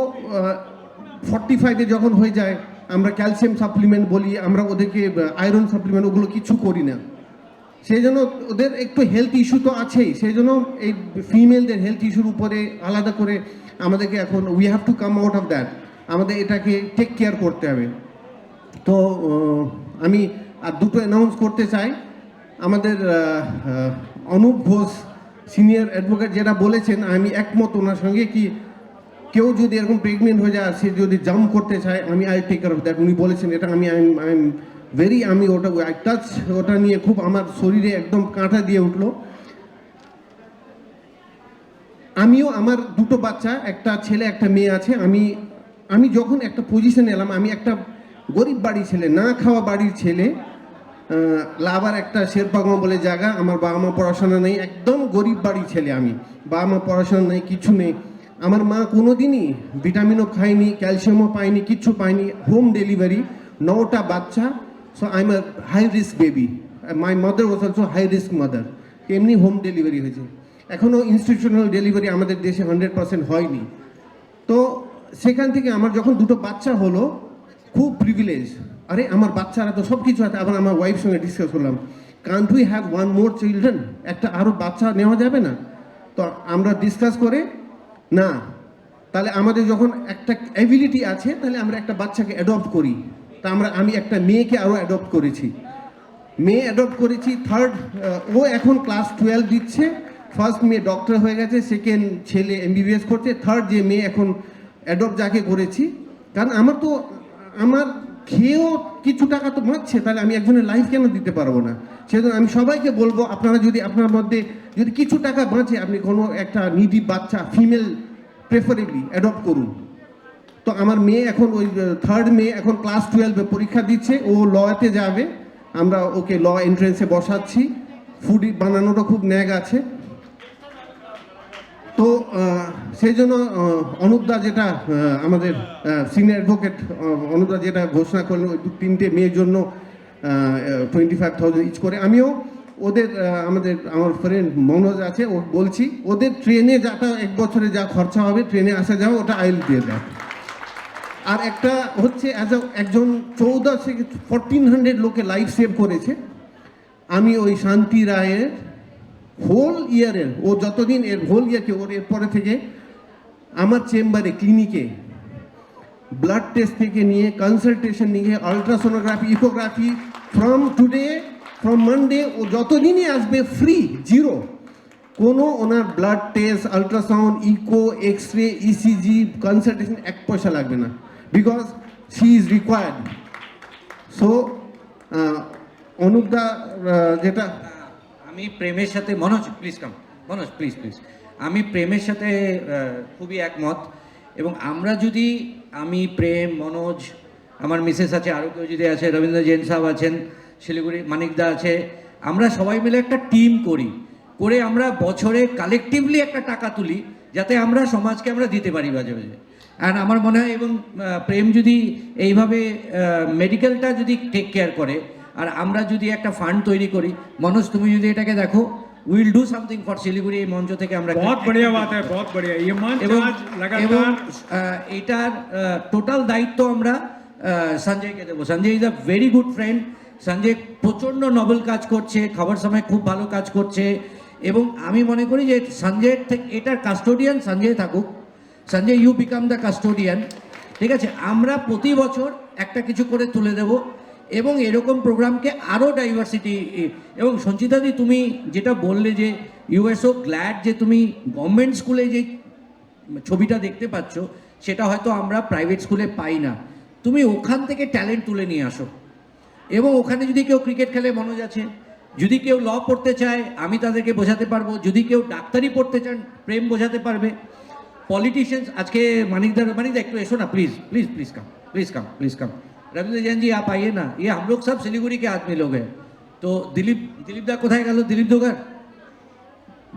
45-এ যখন হয়ে যায় আমরা ক্যালসিয়াম সাপ্লিমেন্ট বলি, আমরা ওদেরকে আয়রন সাপ্লিমেন্ট ওগুলো কিছু করি না। সেই জন্য ওদের একটু হেলথ ইস্যু তো আছেই, সেই জন্য এই ফিমেলদের হেলথ ইস্যুর উপরে আলাদা করে আমাদেরকে এখন we have to come out of that, আমাদের এটাকে টেক কেয়ার করতে হবে। তো আমি আর দুটো অ্যানাউন্স করতে চাই। আমাদের অনুপ ঘোষ সিনিয়র অ্যাডভোকেট যেটা বলেছেন আমি একমত ওনার সঙ্গে, কি কেউ যদি এরকম প্রেগনেন্ট হয়ে যায় সে যদি জাম্প করতে চায় আমি I take care of that, উনি বলেছেন এটা আমি আমি ওটা আই টাচ ওটা নিয়ে খুব আমার শরীরে একদম কাঁটা দিয়ে উঠলো। আমিও আমার দুটো বাচ্চা, একটা ছেলে একটা মেয়ে আছে। আমি যখন একটা পজিশনে এলাম, আমি একটা গরিব বাড়ির ছেলে, না খাওয়া বাড়ির ছেলে, লাভার একটা শেরপাগম বলে জায়গা, আমার বাবা মা পড়াশোনা নেই, একদম গরিব বাড়ির ছেলে আমি, বাবা মা পড়াশোনা নেই, কিছু নেই। আমার মা কোনো দিনই ভিটামিনও খায়নি, ক্যালসিয়ামও পায়নি, কিচ্ছু পায়নি, হোম ডেলিভারি, 9টা বাচ্চা। So I am a high risk baby, my mother was also high risk mother, এমনি হোম ডেলিভারি হয়েছে। এখনও ইনস্টিটিউশনাল ডেলিভারি আমাদের দেশে 100% হয়নি। তো সেখান থেকে আমার যখন দুটো বাচ্চা হলো, খুব প্রিভিলেজ, আরে আমার বাচ্চারা তো সব কিছু আছে। আবার আমার ওয়াইফ সঙ্গে ডিসকাস করলাম, can't we have one more children, একটা আরও বাচ্চা নেওয়া যাবে না? তো আমরা ডিসকাস করে না, তাহলে আমাদের যখন একটা অ্যাবিলিটি আছে তাহলে আমরা একটা বাচ্চাকে অ্যাডপ্ট করি। তা আমি একটা মেয়েকে আরও অ্যাডপ্ট করেছি, মেয়ে অ্যাডপ্ট করেছি। থার্ড, ও এখন ক্লাস 12 দিচ্ছে। ফার্স্ট মেয়ে ডক্টর হয়ে গেছে, সেকেন্ড ছেলে MBBS করছে, থার্ড যে মেয়ে এখন অ্যাডপ্ট যাকে করেছি। কারণ আমার খেয়েও কিছু টাকা তো বাঁচছে, তাহলে আমি একজনের লাইফ কেন দিতে পারবো না? সেজন্য আমি সবাইকে বলবো, আপনারা যদি আপনার মধ্যে যদি কিছু টাকা বাঁচে, আপনি কোনো একটা নিডি বাচ্চা ফিমেল প্রেফারেবলি অ্যাডপ্ট করুন। তো আমার মেয়ে এখন ওই থার্ড মেয়ে এখন ক্লাস 12-এ পরীক্ষা দিচ্ছে, ও লতে যাবে, আমরা ওকে ল এন্ট্রেন্সে বসাচ্ছি। ফুড বানানোটা খুব ন্যাক আছে। তো সেই জন্য অনুপদা যেটা আমাদের সিনিয়র অ্যাডভোকেট অনুপদা যেটা ঘোষণা করলেন, ওই 3টে মেয়ের জন্য 25,000 ইচ করে, আমিও ওদের আমার ফ্রেন্ড মনোজ আছে, ও বলছি ওদের ট্রেনে যাটা 1 বছরে যা খরচা হবে, ট্রেনে আসা যাওয়া, ওটা আইল দিয়ে দেয়। আর একটা হচ্ছে একজন 1400 লোকে লাইফ সেভ করেছে। আমি ওই শান্তি রায়ের হোল ইয়ারের, ও যতদিন এর হোল ইয়ারকে ওর এরপরে থেকে আমার চেম্বারে ক্লিনিকে ব্লাড টেস্ট থেকে নিয়ে কনসালটেশন নিয়ে আলট্রাসোনোগ্রাফি, ইকোগ্রাফি, ফ্রম মানডে ও যতদিনই আসবে ফ্রি, জিরো। কোনো ওনার blood test, ultrasound, echo, x-ray, ECG, consultation 1 পয়সা লাগবে না, because she is required. So অনুপদা যেটা আমি প্রেমের সাথে, Manoj please come, Manoj please please, আমি প্রেমের সাথে খুবই একমত। এবং আমরা যদি, আমি প্রেম, মনোজ, আমার মিসেস আছে, আরও কেউ যদি আছে, রবীন্দ্র জৈন সাহেব আছেন, শিলিগুড়ি মানিকদা আছে, আমরা সবাই মিলে একটা টিম করে আমরা বছরে কালেকটিভলি একটা টাকা তুলি, যাতে আমরা সমাজকে আমরা দিতে পারি বাজে বাজে। আর আমার মনে হয়, এবং প্রেম যদি এইভাবে মেডিকেলটা যদি টেক কেয়ার করে, আর আমরা যদি একটা ফান্ড তৈরি করি, মনোজ তুমি যদি এটাকে দেখো, will do something for Siliguri. এই মঞ্চ থেকে আমরা बहुत बढ़िया बात है, बहुत बढ़िया। ये मंच आज लगातार এটার টোটাল দায়িত্ব আমরা সঞ্জয়কে দেবো। Sanjay is a very good friend. Sanjay প্রচণ্ড নভেল কাজ করছে, খবর সময় খুব ভালো কাজ করছে, এবং আমি মনে করি যে সঞ্জয়ের থেকে এটার কাস্টোডিয়ান সঞ্জয় থাকুক। Sanjay, you become the custodian, ঠিক আছে? আমরা প্রতি বছর একটা কিছু করে তুলে দেব, এবং এরকম প্রোগ্রামকে আরও ডাইভার্সিটি। এবং সঞ্চিতাদি, তুমি যেটা বললে যে ইউ আর সো গ্ল্যাড যে তুমি গভর্নমেন্ট স্কুলে যে ছবিটা দেখতে পাচ্ছ, সেটা হয়তো আমরা প্রাইভেট স্কুলে পাই না। তুমি ওখান থেকে ট্যালেন্ট তুলে নিয়ে আসো, এবং ওখানে যদি কেউ ক্রিকেট খেলে, মনোজ আছে, যদি কেউ ল পড়তে চায় আমি তাদেরকে বোঝাতে পারবো, যদি কেউ ডাক্তারি পড়তে চান প্রেম বোঝাতে পারবে। पॉलिटिशियंस आज के मानिकदा एक ऐसो ना, please please please come, please come, please come. Ravindra Jain ji आप आइए ना, ये हम लोग सब सिलीगुड़ी के आदमी लोग हैं। तो दिलीप दा कोথায় গেল? दिलीप दोगर,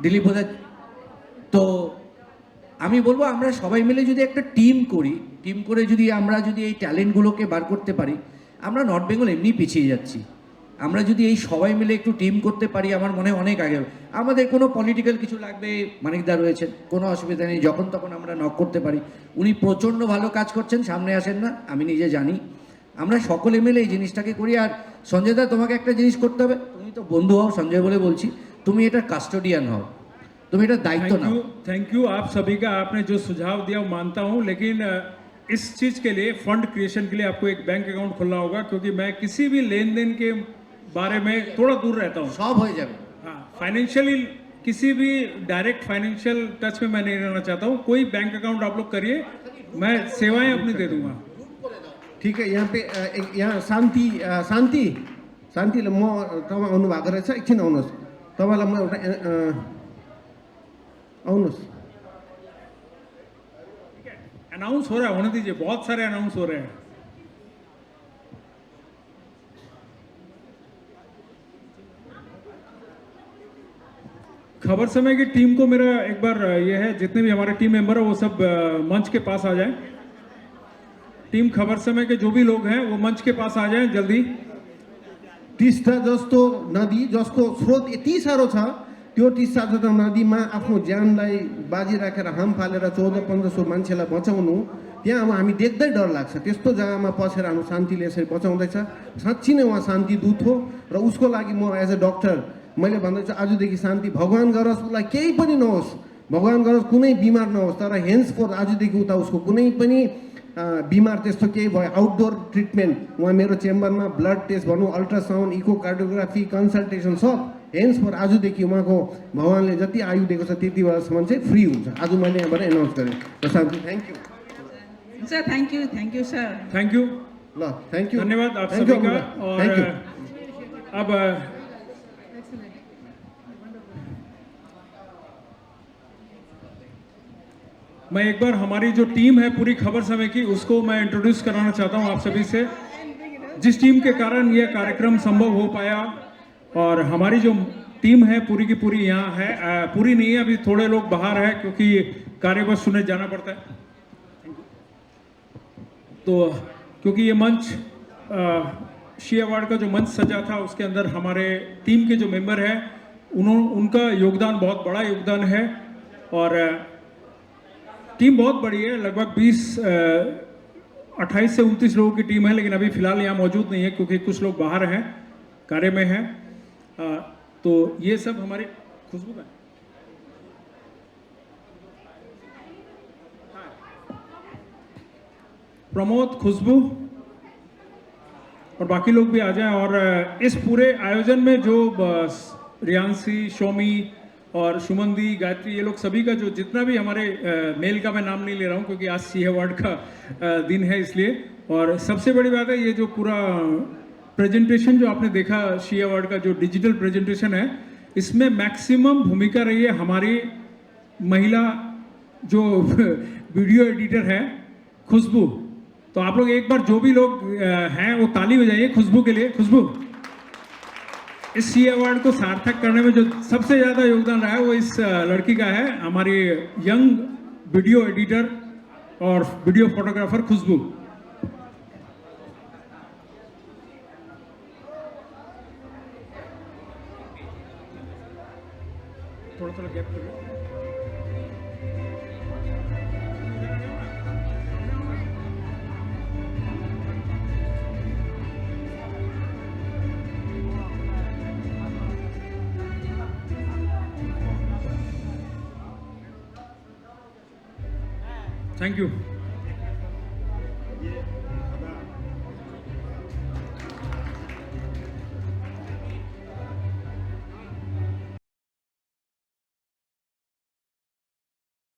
दिलीप বোধহয়। তো আমি বলবো আমরা সবাই মিলে যদি একটা টিম করি, টিম করে যদি আমরা যদি এই ট্যালেন্টগুলোকে বার করতে পারি, আমরা নর্থ বেঙ্গল এমনি পিছিয়ে যাচ্ছি। আমরা যদি এই সবাই মিলে একটু টিম করতে পারি আমার মনে হয় অনেক আগে হবে। আমাদের কোনো পলিটিক্যাল কিছু লাগবে, মানিকদা রয়েছেন, কোনো অসুবিধা নেই, যখন তখন আমরা নক করতে পারি। উনি প্রচণ্ড ভালো কাজ করছেন, সামনে আসেন না, আমি নিজে জানি। আমরা সকলে মিলে এই জিনিসটাকে করি। আর সঞ্জয় দা, তোমাকে একটা জিনিস করতে হবে, তুমি তো বন্ধু হও, সঞ্জয় বলে বলছি, তুমি এটার কাস্টোডিয়ান হও, তুমি এটার দায়িত্ব নাও। थैंक यू आप सभी का, आपने जो सुझाव दिया वो मानता हूँ, लेकिन इस चीज़ के लिए फंड क्रिएशन के लिए आपको एक बैंक अकाउंट खोलना होगा, क्योंकि मैं किसी भी लेन देन के बारे में थोड़ा दूर रहता हूँ। सब हो जाए। हाँ, फाइनेंशियली किसी भी डायरेक्ट फाइनेंशियल टच में मैं नहीं रहना चाहता हूँ। कोई बैंक अकाउंट आप लोग करिए, मैं सेवाएं अपनी दे दूंगा। ठीक है, यहाँ पे यहाँ शान्तिले म तपाईँ आउनुभएको रहेछ, एकछिन आउनुहोस्, तपाईँलाई म एउटा आउनुहोस्। अनाउंस हो रहा है, होने दीजिए, बहुत सारे अनाउंस हो रहे हैं। खबर समय की टीम को मेरा एक बार ये है, जितने भी हमारे टीम मेंबर है वो सब मंच के पास आ जाएं। टीम खबर समय के जो भी लोग हैं वो मंच के पास आ जाएं जल्दी। टिस्टा जस्तो नदी जसको स्रोत यति साह्रो छ, त्यो टिस्टा जस्तो नदीमा आफ्नो ज्यानलाई बाजी राखेर हाम फालेर 1400-1500 मान्छेलाई बचाउनु, त्यहाँ अब हामी देख्दै डर लाग्छ। त्यस्तो जग्गामा पसेर हाम्रो शान्तिले यसरी बचाउँदैछ। साँच्ची नै उहाँ शान्ति दूत हो र उसको लागि म एज अ डक्टर मैले भन्दैछु, आजदेखि शान्ति, भगवान गरोस् उसलाई केही पनि नहोस्, भगवान गरोस् कुनै बिमार नहोस्, तर हेन्स फोर आजदेखि उता उसको कुनै पनि बिमार त्यस्तो केही भयो, आउटडोर ट्रिटमेन्ट उहाँ मेरो चेम्बरमा ब्लड टेस्ट भनौँ, अल्ट्रासाउन्ड, इकोकार्डियोग्राफी, कन्सल्टेसन सब हेन्स फोर आजदेखि उहाँको भगवानले जति आयु दिएको छ त्यति बेलासम्म चाहिँ फ्री हुन्छ। आज मैले यहाँबाट एनाउन्स गरेँ। शान्ति, thank you sir, thank you sir, thank you, ल थ्याङ्क यू, धन्यवाद आप सभी का। और अब मैं एक बार हमारी जो टीम है पूरी खबर समय की, उसको मैं इंट्रोड्यूस कराना चाहता हूं आप सभी से, जिस टीम के कारण यह कार्यक्रम संभव हो पाया। और हमारी जो टीम है पूरी की पूरी यहाँ है, पूरी नहीं है, अभी थोड़े लोग बाहर है क्योंकि कार्यबस सुनने जाना पड़ता है। तो क्योंकि ये मंच शी अवार्ड का जो मंच सजा था उसके अंदर हमारे टीम के जो मेंबर हैं उनका योगदान बहुत बड़ा योगदान है। और टीम बहुत बड़ी है, लगभग 28 से 29 लोगों की टीम है, लेकिन अभी फिलहाल यहाँ मौजूद नहीं है क्योंकि कुछ लोग बाहर हैं, कार्य में हैं। तो ये सब हमारी खुशबू का प्रमोद, खुशबू और बाकी लोग भी आ जाएं। और इस पूरे आयोजन में जो रियांशी, शोमी और सुमंदी, गायत्री, ये लोग सभी का जो जितना भी हमारे मेल का मैं नाम नहीं ले रहा हूँ क्योंकि आज सी अवार्ड का दिन है इसलिए। और सबसे बड़ी बात है ये जो पूरा प्रेजेंटेशन जो आपने देखा शी अवार्ड का जो डिजिटल प्रेजेंटेशन है, इसमें मैक्सिमम भूमिका रही है हमारी महिला जो वीडियो एडिटर है खुशबू। तो आप लोग एक बार जो भी लोग हैं वो ताली बजाइए खुशबू के लिए। खुशबू, इस सी अवार्ड को सार्थक करने में जो सबसे ज़्यादा योगदान रहा है वो इस लड़की का है, हमारी यंग वीडियो एडिटर और वीडियो फोटोग्राफर खुशबू। थोड़ा गैप करिए। Thank you.